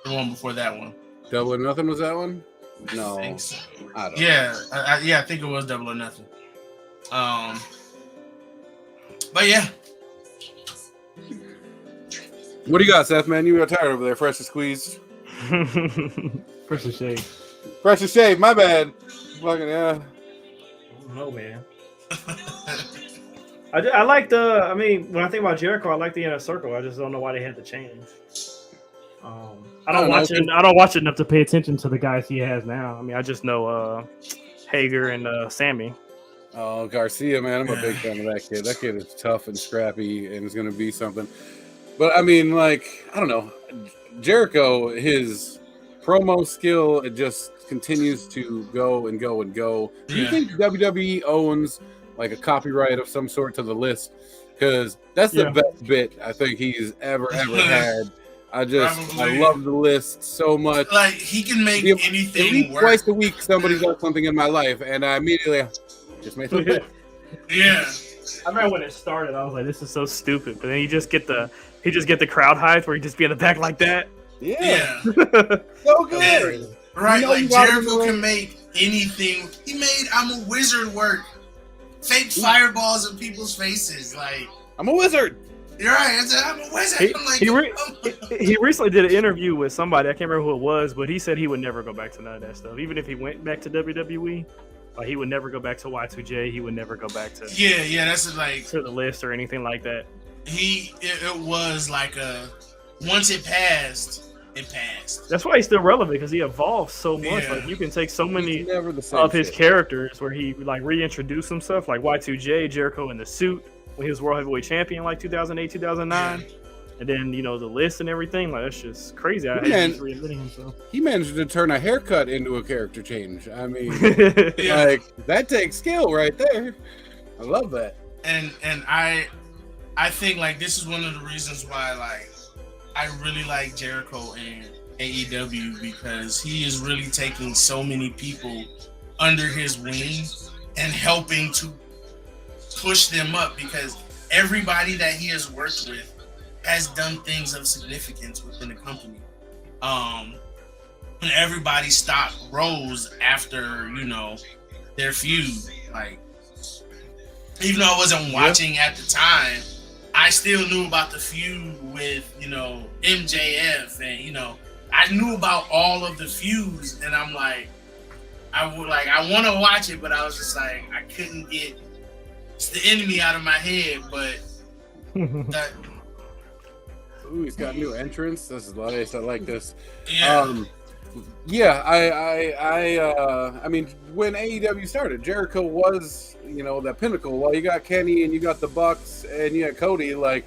the one before that one. Double or Nothing was that one? No, I think so. I don't. Yeah, I think it was Double or Nothing. But yeah, What do you got, Seth? Man, you got tired over there. Fresh and squeezed. Fresh and shave. Fresh and shaved. My bad. Fucking yeah. No, man. I like the. I mean, when I think about Jericho, I like the Inner Circle. I just don't know why they had to change. I don't watch it. I don't watch it enough to pay attention to the guys he has now. I mean, I just know Hager and Sammy. Oh, Garcia, man, I'm a big fan of that kid. That kid is tough and scrappy and is going to be something. But I mean, like, I don't know. Jericho, his promo skill, it just continues to go and go and go. Do you think WWE owns like a copyright of some sort to the list? Because that's the best bit I think he's ever had. I love the list so much. like he can make anything At least work. twice a week, somebody does something in my life, and I immediately just made something. Yeah. I remember when it started, I was like, "This is so stupid." But then you just get the crowd hype where you just be in the back like that. Yeah, Yeah. so good. Right, You know like you gotta Jericho do it. can make anything. He made "I'm a Wizard" work. Fake fireballs in people's faces. Like, I'm a wizard. you're right. I said, "I'm a wizard." I'm like, He recently did an interview with somebody. I can't remember who it was, but he said he would never go back to none of that stuff. Even if he went back to WWE, he would never go back to Y2J. He would never go back to yeah. That's like the list or anything like that. it was like a once it passed. It passed. That's why he's still relevant because he evolved so much. Yeah. Like you can take so many He's never the same of his shit. characters where he like reintroduced himself, like Y2J, Jericho in the suit when he was World Heavyweight Champion, like 2008, 2009, and then the list and everything. Like that's just crazy. I Man. he's reinventing himself. He managed to turn a haircut into a character change. I mean, Yeah. like that takes skill right there. I love that. And I think like this is one of the reasons why like I really like Jericho and AEW because he is really taking so many people under his wing and helping to push them up because everybody that he has worked with has done things of significance within the company. And everybody stopped rose after, their feud. Like, even though I wasn't watching at the time, I still knew about the feud with, MJF and, I knew about all of the feuds and I'm like, I want to watch it, but I was just like, I couldn't get it's the enemy out of my head, but that, Ooh, he's got new entrance. This is nice. I like this. yeah. I mean, when AEW started, Jericho was, that pinnacle. While you got Kenny and you got the Bucks and you got Cody, like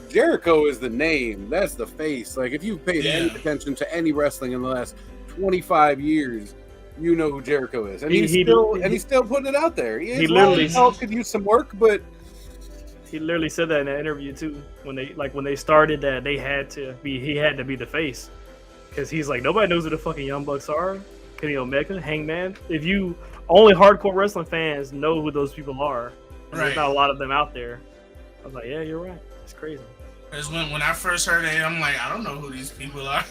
Jericho is the name. That's the face. Like if you've paid any attention to any wrestling in the last 25 years, you know who Jericho is, and he's still putting it out there. He literally could use some work, but he literally said that in an interview too. When they started that, he had to be the face. Because he's like, nobody knows who the fucking Young Bucks are. Kenny Omega, Hangman. If you only hardcore wrestling fans know who those people are, and there's not a lot of them out there. I was like, yeah, you're right. It's crazy. Because when I first heard it, I'm like, I don't know who these people are.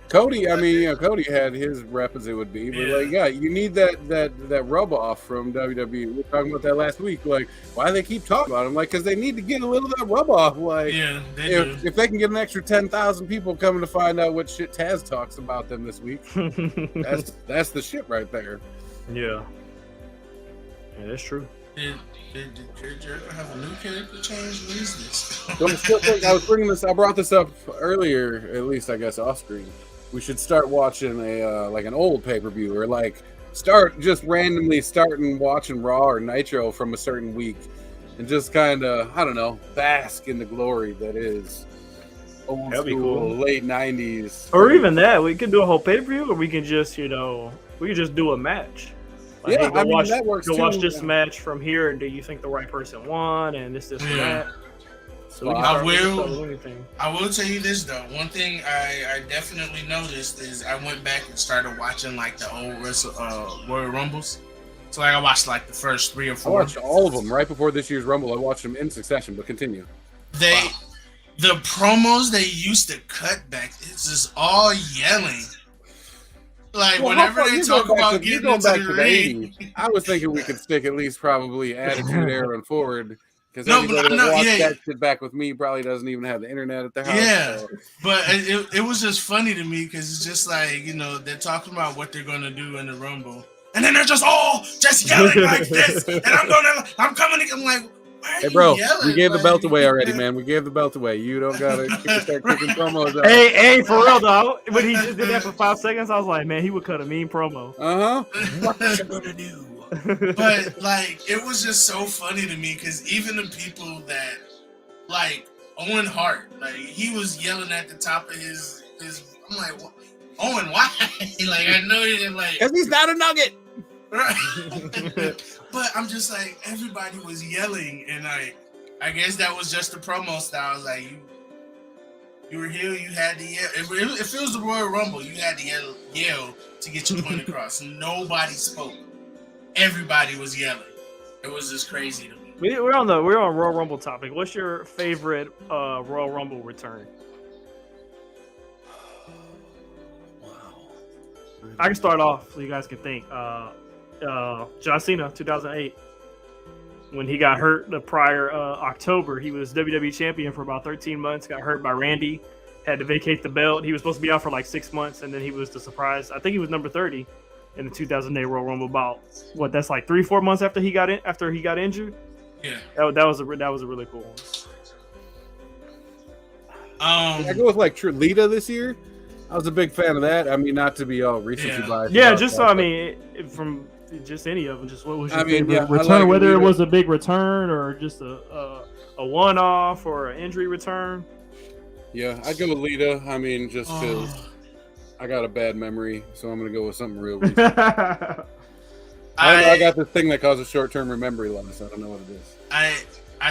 Cody, I mean, Cody had his rep as it would be, but you need that rub off from WWE. We were talking about that last week. Like, why do they keep talking about him? Like, because they need to get a little of that rub off. Like, if they can get an extra 10,000 people coming to find out what shit Taz talks about them this week, that's the shit right there. Yeah, that's true. Did Jericho have a new character change? What is this? I brought this up earlier, at least I guess off screen. We should start watching an old pay-per-view or start just randomly watching Raw or Nitro from a certain week and just kind of, I don't know, bask in the glory that is old That'd be school, cool. late 90s. Or even that, we could do a whole pay-per-view, or we can just, we could just do a match. Like, Yeah, hey, I mean, that works go watch too. this match from here, and do you think the right person won, and this, or that. So we can I start, we can start will- with anything. I will tell you this though. One thing I definitely noticed is I went back and started watching like the old Royal Rumbles. So like I watched like the first 3 or I 4. watched all of them right before this year's Rumble. I watched them in succession, but continue. The promos they used to cut back, it's just all yelling. Like Well, whenever how far- they you talk go back about to- you getting go into back the to ring, 80s. I was thinking we could stick at least probably Attitude Era and forward. Because No, anybody but that no, watched yeah. that shit back with me probably doesn't even have the internet at their house. Yeah. so. but it was just funny to me because it's just like, they're talking about what they're gonna do in the Rumble, and then they're just all just yelling like this, and I'm coming. I'm like, why are Hey, you bro, yelling? we gave the Like, belt away already, man. We gave the belt away. You don't gotta start kicking promos out. Hey, for real though, when he just did that for 5 seconds, I was like, man, he would cut a mean promo. What you gonna do? But like it was just so funny to me because even the people that like Owen Hart, like he was yelling at the top of his I'm like, what? Owen, why? Like I know you're like Because he's not a nugget. but I'm just like everybody was yelling and I guess that was just the promo style. Like you were here, you had to yell. If it was the Royal Rumble, you had to yell to get your point across. Nobody spoke. Everybody was yelling. It was just crazy to me. We're on Royal Rumble topic. What's your favorite Royal Rumble return? I can start off so you guys can think. John Cena, 2008, when he got hurt the prior October. He was WWE champion for about 13 months. Got hurt by Randy. Had to vacate the belt. He was supposed to be out for like 6 months, and then he was the surprise. I think he was number 30 in the 2008 Royal Rumble. About that's like 3-4 months after he got injured. Yeah. That was a really cool one. I go with like Lita this year. I was a big fan of that. I mean, not to be all recency biased. Yeah, about just that, so I but- mean, from just any of them, just what was your I mean, favorite yeah, I return? like Whether it Lita. was a big return or just a one-off or an injury return. Yeah, I'd go with Lita. I mean, just because Oh, I got a bad memory, so I'm gonna go with something real. Recent. I I got this thing that causes short-term memory loss. I don't know what it is. I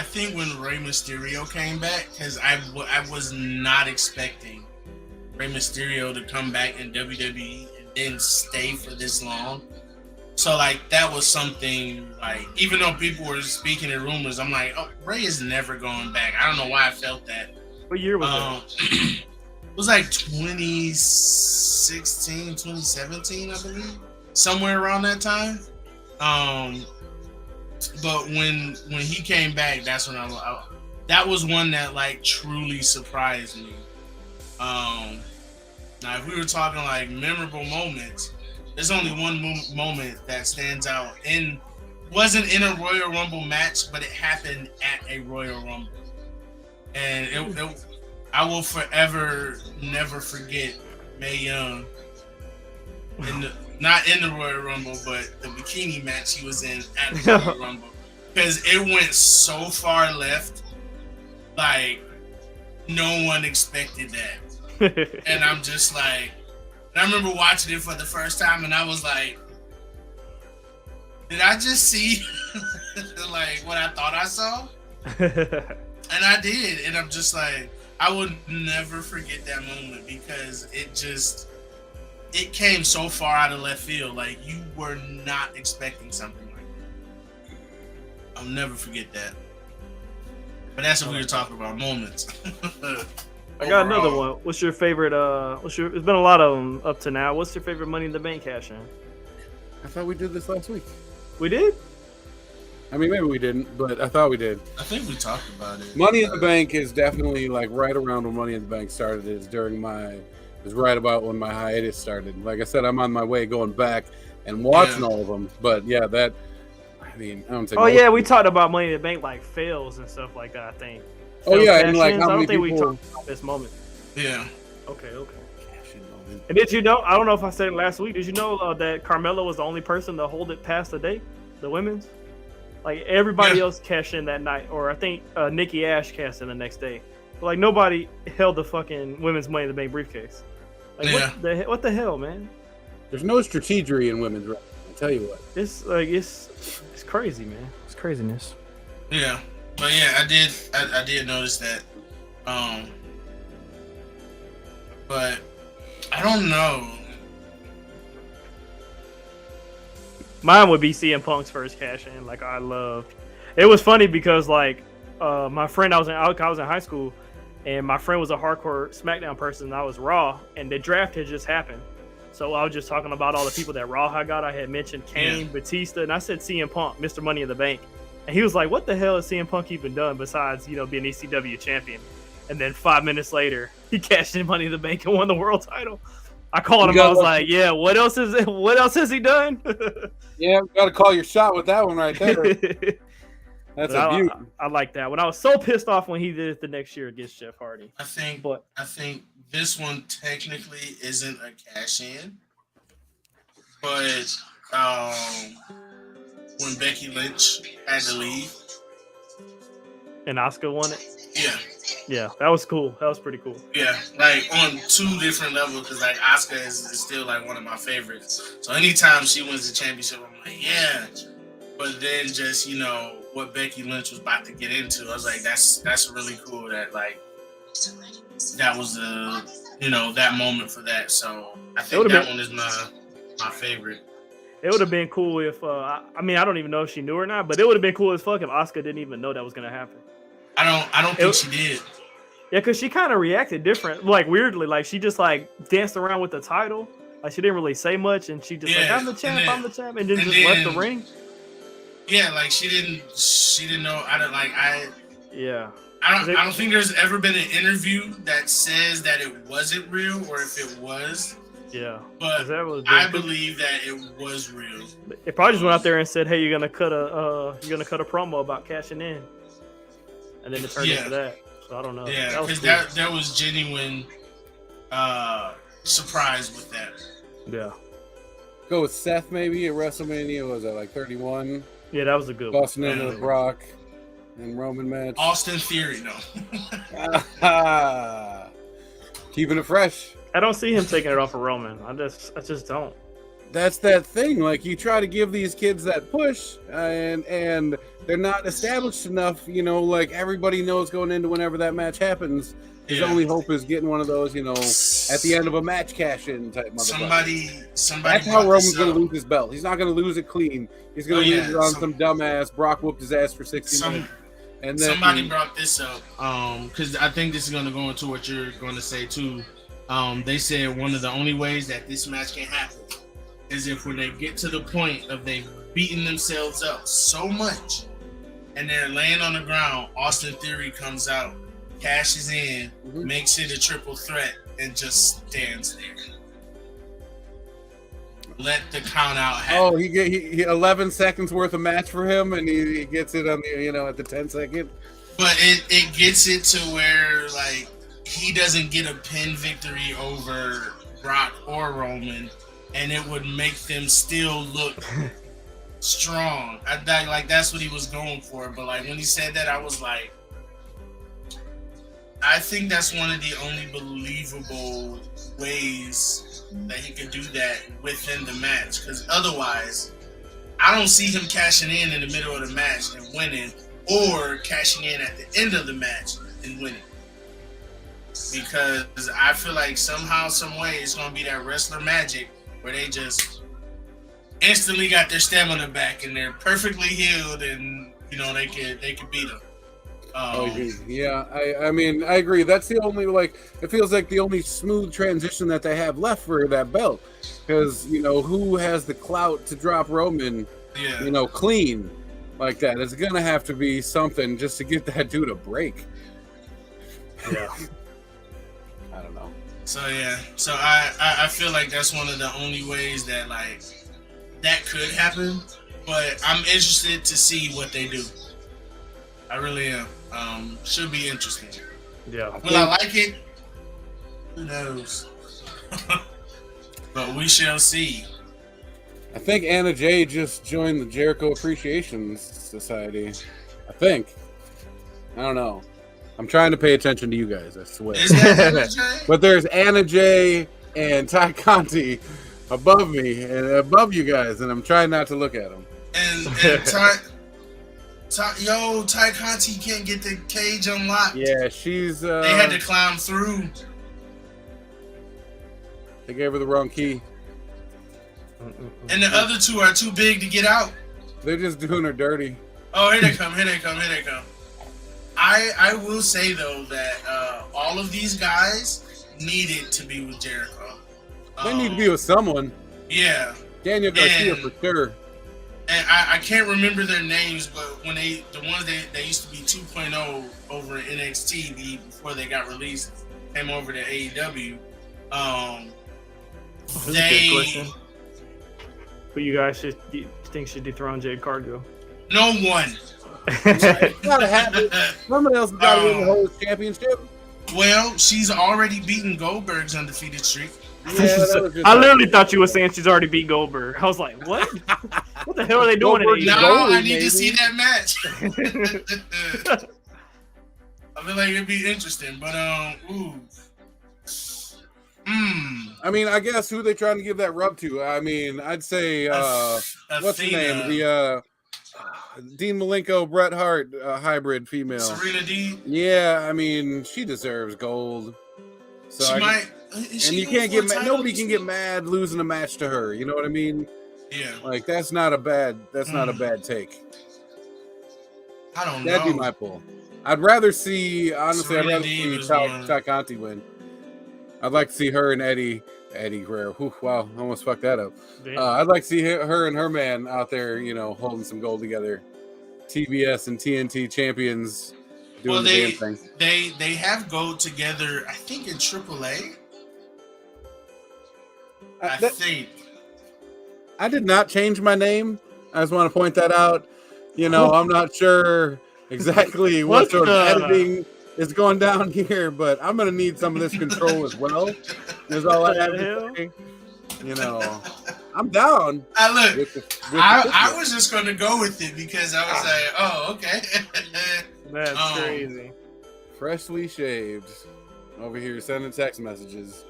think when Rey Mysterio came back, because I was not expecting Rey Mysterio to come back in WWE and then stay for this long. So like that was something like even though people were speaking in rumors, I'm like, oh, Rey is never going back. I don't know why I felt that. What year was that? It was like 2016, 2017, I believe, somewhere around that time. But when he came back, that's when I that was one that like truly surprised me. Now, if we were talking like memorable moments, there's only one moment that stands out. Wasn't in a Royal Rumble match, but it happened at a Royal Rumble, and I will forever never forget Mae Young not in the Royal Rumble, but the bikini match he was in at the Royal Rumble, because it went so far left, like no one expected that. And I'm just like, I remember watching it for the first time, and I was like, did I just see like what I thought I saw? And I did, and I'm just like, I would never forget that moment because it came so far out of left field. Like you were not expecting something like that. I'll never forget that. But that's what we were talking about, moments. I got another one. What's your favorite? There's been a lot of them up to now. What's your favorite Money in the Bank cash in? I thought we did this last week. We did. I mean, maybe we didn't, but I thought we did. I think we talked about it. Money in the Bank is definitely like right around when Money in the Bank started. Is right about when my hiatus started. Like I said, I'm on my way going back and watching all of them. But yeah, I don't think. Oh yeah, we talked about Money in the Bank like fails and stuff like that. I think. Oh yeah, and Fails, like cash-ins. how I many don't think we people? talked about this moment. Yeah. Okay. And did you know? I don't know if I said it last week. Did you know that Carmella was the only person to hold it past the day, the women's? Like everybody else cashed in that night, or I think Nikki Ash cashed in the next day. But like nobody held the fucking women's Money in the Bank briefcase. Like what the hell, man? There's no strategery in women's wrestling. I tell you what. It's like it's crazy, man. It's craziness. Yeah, but yeah, I did notice that. But I don't know. Mine would be CM Punk's first cash in. Like I loved. It was funny because like my friend, I was in high school, and my friend was a hardcore SmackDown person. And I was Raw, and the draft had just happened. So I was just talking about all the people that Raw had got. I had mentioned Kane, Batista, and I said CM Punk, Mr. Money in the Bank. And he was like, what the hell has CM Punk even done besides, being ECW champion? And then 5 minutes later, he cashed in Money in the Bank and won the world title. I called him. I was like, yeah, what else has he done? Yeah, got to call your shot with that one right there. That's a beaut. I like that one. I was so pissed off when he did it the next year against Jeff Hardy. I think this one technically isn't a cash in, but when Becky Lynch had to leave and Asuka won it. Yeah, that was cool. That was pretty cool. Yeah, like on two different levels, because like Asuka is still like one of my favorites. So anytime she wins the championship, I'm like, yeah. But then just what Becky Lynch was about to get into, I was like, that's really cool. That like that was that moment for that. So I think that one is my favorite. It would have been cool if I don't even know if she knew or not, but it would have been cool as fuck if Asuka didn't even know that was gonna happen. I don't think she did. Yeah, because she kind of reacted different, like weirdly. Like she just like danced around with the title. Like she didn't really say much, and she just like, I'm the champ, and then just left the ring. Yeah, like she didn't know. I don't think there's ever been an interview that says that it wasn't real, or if it was. Yeah, but I believe that it was real. It probably just went out there and said, "Hey, you're gonna cut a promo about cashing in," and then it turned into that. So I don't know. Yeah, because that was genuine surprise with that. Yeah. Go with Seth maybe at WrestleMania. What was that, like 31? Yeah, that was a good one. Busting into the Brock and Roman match. Austin Theory, no. Keeping it fresh. I don't see him taking it off of Roman. I just don't. That's that thing. Like you try to give these kids that push, and they're not established enough. Like everybody knows going into whenever that match happens. His only hope is getting one of those, at the end of a match cash-in type motherfucker. Somebody. That's how Roman's going to lose his belt. He's not going to lose it clean. He's going to lose it on some dumbass. Brock whooped his ass for 60 minutes. And then somebody brought this up, because I think this is going to go into what you're going to say too. They said one of the only ways that this match can happen is if when they get to the point of they've beaten themselves up so much, and they're laying on the ground, Austin Theory comes out, cashes in, makes it a triple threat, and just stands there. Let the count out happen. Oh, he 11 seconds worth of match for him, and he gets it on the at the 10 second. But it gets it to where like he doesn't get a pin victory over Brock or Roman, and it would make them still look strong. That's what he was going for. But like when he said that, I was like, I think that's one of the only believable ways that he could do that within the match. Because otherwise, I don't see him cashing in the middle of the match and winning, or cashing in at the end of the match and winning. Because I feel like somehow, some way, it's going to be that wrestler magic where they just instantly got their stamina back and they're perfectly healed, and they could beat them. Yeah, I mean, I agree. That's the only, it feels like the only smooth transition that they have left for that belt. Because, who has the clout to drop Roman, clean like that? It's going to have to be something just to get that dude a break. Yeah. I don't know. So, yeah. So, I feel like that's one of the only ways that, that could happen. But I'm interested to see what they do. I really am. Should be interesting. Yeah. Will I like it? Who knows? But we shall see. I think Anna Jay just joined the Jericho Appreciation Society. I think. I don't know. I'm trying to pay attention to you guys, I swear. Is that Anna Jay? But there's Anna Jay and Ty Conti above me and above you guys, and I'm trying not to look at them. And Ty Conti can't get the cage unlocked. Yeah, she's. They had to climb through. They gave her the wrong key. And the other two are too big to get out. They're just doing her dirty. Oh, here they come. I will say, though, that all of these guys needed to be with Jericho. They need to be with someone. Yeah. Daniel Garcia for sure. And I can't remember their names, but when they used to be 2.0 over in NXT before they got released, came over to AEW. That's a good question. Who you guys think should dethrone Jade Cargill? No one. Gotta have it. Someone else has got to win the whole championship. Well, she's already beaten Goldberg's undefeated streak. I literally thought you were saying she's already beat Goldberg. I was like, what? What the hell are they doing in AEW? No, I need to see that match. I feel like it'd be interesting, but I mean, I guess who they trying to give that rub to? I mean, I'd say what's her name? The Dean Malenko, Bret Hart hybrid female. Serena Deeb. Yeah, I mean, she deserves gold. So she might. And you can't get mad. Nobody can get mad losing a match to her. You know what I mean? Yeah. Like that's not a bad take. I don't know. That'd be my pull. I'd rather see Serena Ty Conti win. I'd like to see her and Eddie Guerrero. Whew, wow, almost fucked that up. I'd like to see her and her man out there, holding some gold together. TBS and TNT champions doing the damn thing. They have gold together, I think, in AAA. I think. I did not change my name. I just want to point that out. I'm not sure exactly what sort of editing is going down here, but I'm going to need some of this control as well. That's all I have to say. I'm down. I was just going to go with it because I was like, oh, okay. That's crazy. Freshly shaved. Over here sending text messages.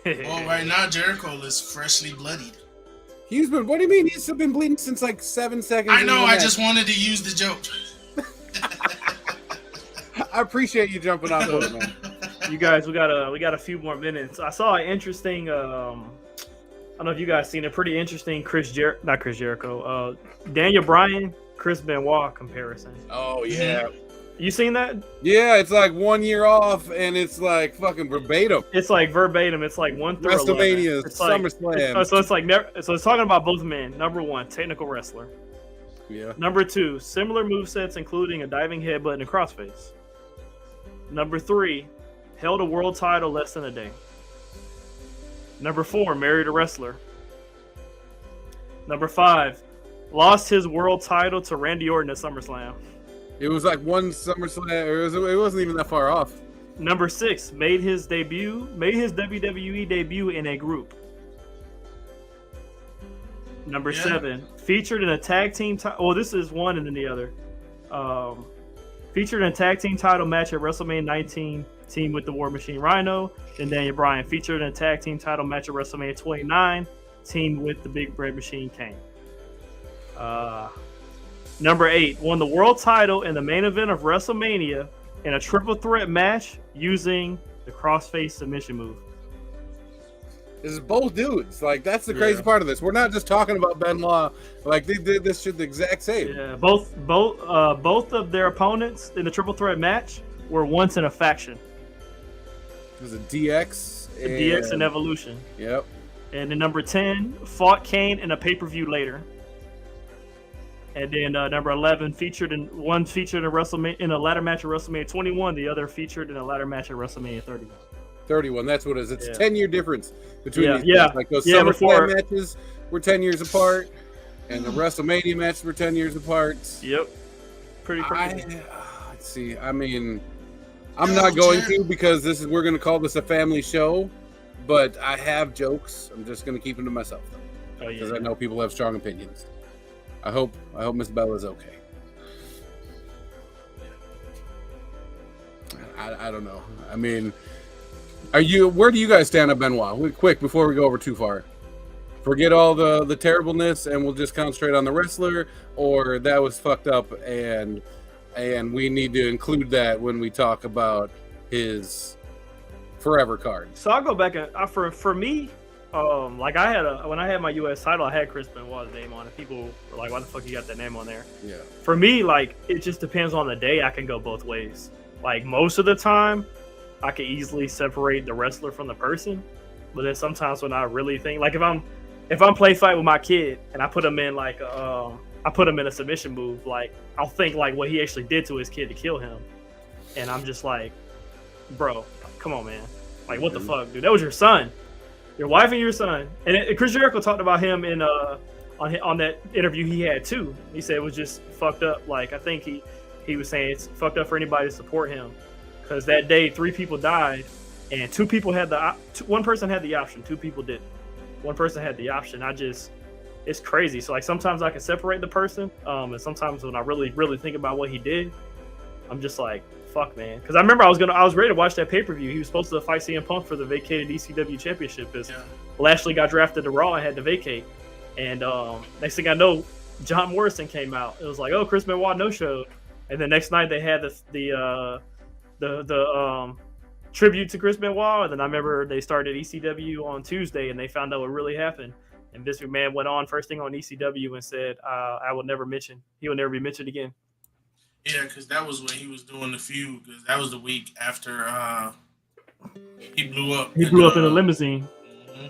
Well, right now Jericho is freshly bloodied. What do you mean? He's been bleeding since like 7 seconds. I know. I just wanted to use the joke. I appreciate you jumping on it, man. You guys, we got a few more minutes. I saw an interesting. I don't know if you guys seen a pretty interesting Daniel Bryan, Chris Benoit comparison. Oh yeah. You seen that? Yeah, it's like 1 year off, and it's like fucking verbatim. It's like verbatim. It's like 1 through 11. WrestleMania, It's SummerSlam. So it's like so it's talking about both men. Number 1, technical wrestler. Yeah. Number 2, similar movesets, including a diving headbutt and a crossface. Number 3, held a world title less than a day. Number 4, married a wrestler. Number 5, lost his world title to Randy Orton at SummerSlam. It was like one SummerSlam. It wasn't even that far off. Number 6, made his WWE debut in a group. Number 7, featured in a tag team. This is one and then the other. Featured in a tag team title match at WrestleMania 19, team with the War Machine Rhino. Then Daniel Bryan featured in a tag team title match at WrestleMania 29, team with the Big Red Machine Kane. Number 8, won the world title in the main event of WrestleMania in a triple threat match using the crossface submission move. This is both dudes. Like, that's the crazy part of this. We're not just talking about Benoit. Like, they did this shit the exact same. Yeah, both of their opponents in the triple threat match were once in a faction. It was a DX. DX and Evolution. Yep. And then number 10, fought Kane in a pay-per-view later. And then number 11 featured in a ladder match at WrestleMania 21. The other featured in a ladder match at WrestleMania 31. 31. That's what it is. It's a 10-year difference between these guys. Like those SummerSlam matches were 10 years apart, and the WrestleMania matches were 10 years apart. Yep. Pretty crazy. Let's see. I mean, I'm not going to because we're going to call this a family show, but I have jokes. I'm just going to keep them to myself, though. Oh because yeah. I know people have strong opinions. I hope Miss Bella's okay. I don't know. I mean, where do you guys stand on Benoit? Quick, before we go over too far. Forget all the terribleness and we'll just concentrate on the wrestler, or that was fucked up and we need to include that when we talk about his forever card. So I'll go back and for me, like when I had my US title, I had Chris Benoit's name on it. People were like, why the fuck you got that name on there? Yeah. For me, like, it just depends on the day. I can go both ways. Like, most of the time, I can easily separate the wrestler from the person. But then sometimes when I really think, like, if I'm play fight with my kid and I put him in like I put him in a submission move, like, I'll think like what he actually did to his kid to kill him, and I'm just like, bro, come on, man, like, what the fuck, dude? That was your son, your wife, and your son. And Chris Jericho talked about him in on that interview he had too. He said it was just fucked up. Like, I think he was saying it's fucked up for anybody to support him, because that day 3 people died, and 2 people had one person had the option, 2 people didn't. One person had the option. It's crazy. So, like, sometimes I can separate the person, and sometimes when I really, really think about what he did, I'm just like, fuck, man. Because I remember I was ready to watch that pay-per-view. He was supposed to fight CM Punk for the vacated ECW championship, because Lashley got drafted to Raw and had to vacate. And next thing I know, John Morrison came out. It was like, oh, Chris Benoit no-showed. And the next night they had the tribute to Chris Benoit, and then I remember they started ECW on Tuesday, and they found out what really happened. And Vince McMahon went on first thing on ECW and said, he will never be mentioned again. Yeah, because that was when he was doing the feud, because that was the week after he blew up. He blew up in a limousine. Mm-hmm.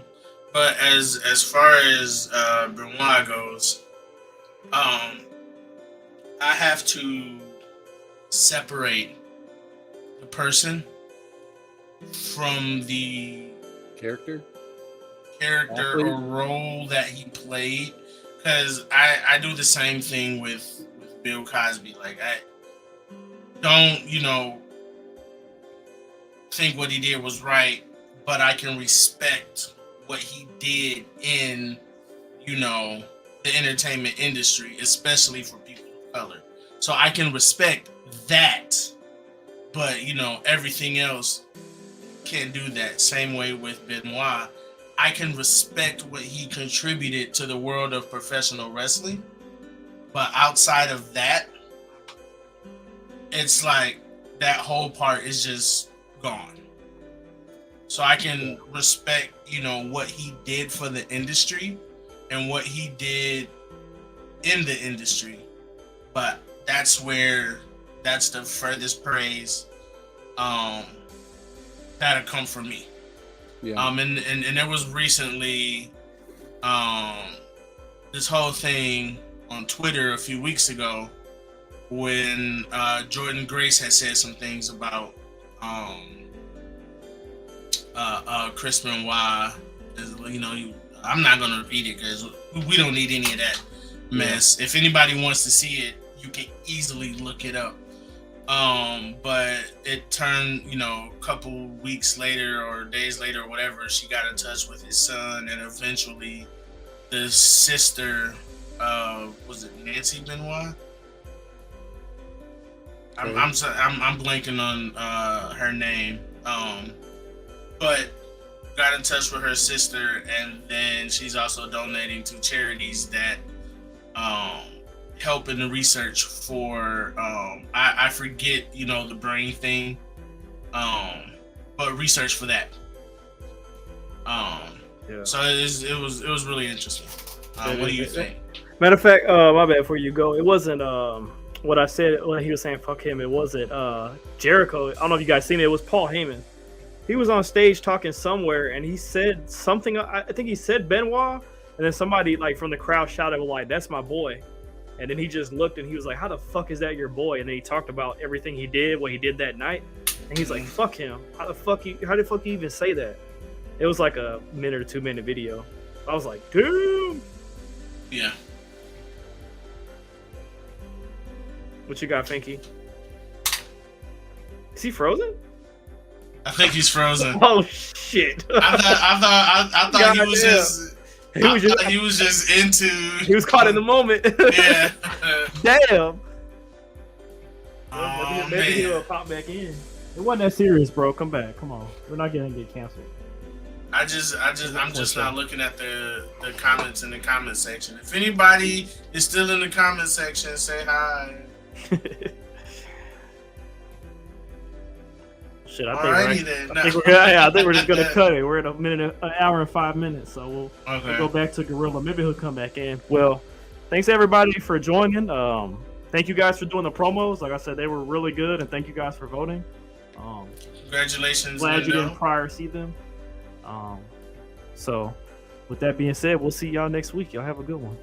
But as far as Benoit goes, I have to separate the person from the character or role that he played, because I do the same thing with Bill Cosby. Like, I don't think what he did was right, but I can respect what he did in the entertainment industry, especially for people of color. So I can respect that, but everything else can't do that. Same way with Benoit. I can respect what he contributed to the world of professional wrestling, but outside of that, it's like that whole part is just gone. So I can respect, what he did for the industry and what he did in the industry, but that's the furthest praise that'll come from me. Yeah. And there was recently this whole thing on Twitter a few weeks ago when Jordan Grace had said some things about Chris Benoit. I'm not gonna repeat it because we don't need any of that mess. If anybody wants to see it, you can easily look it up. But it turned, a couple weeks later or days later or whatever, she got in touch with his son, and eventually the sister, was it Nancy Benoit? I'm blanking on her name. But got in touch with her sister, and then she's also donating to charities that help in the research for I forget the brain thing, but research for that. So it was really interesting. What do you think? Matter of fact, my bad, before you go, it wasn't what I said when he was saying fuck him. It wasn't Jericho. I don't know if you guys seen it. It was Paul Heyman. He was on stage talking somewhere, and he said something. I think he said Benoit, and then somebody like from the crowd shouted like, "That's my boy." And then he just looked and he was like, how the fuck is that your boy? And then he talked about everything he did, what he did that night. And he's like, fuck him. How the fuck he even say that? It was like a minute or 2 minute video. I was like, damn. Yeah. What you got, Finky? Is he frozen? I think he's frozen. Oh shit. I thought he was He was just, he was just into. he was caught in the moment. Yeah. Damn. Oh, Maybe man. he'll pop back in. It wasn't that serious, bro. Come back. Come on. We're not gonna get canceled. I'm just not looking at the comments in the comment section. If anybody is still in the comment section, say hi. Shit, I Alrighty then. I think we're just gonna cut it. We're at an hour and 5 minutes, so we'll go back to Gorilla. Maybe he'll come back in. Well, thanks everybody for joining. Thank you guys for doing the promos. Like I said, they were really good, and thank you guys for voting. Congratulations. Glad you Lindo. didn't prior see them. So, with that being said, we'll see y'all next week. Y'all have a good one.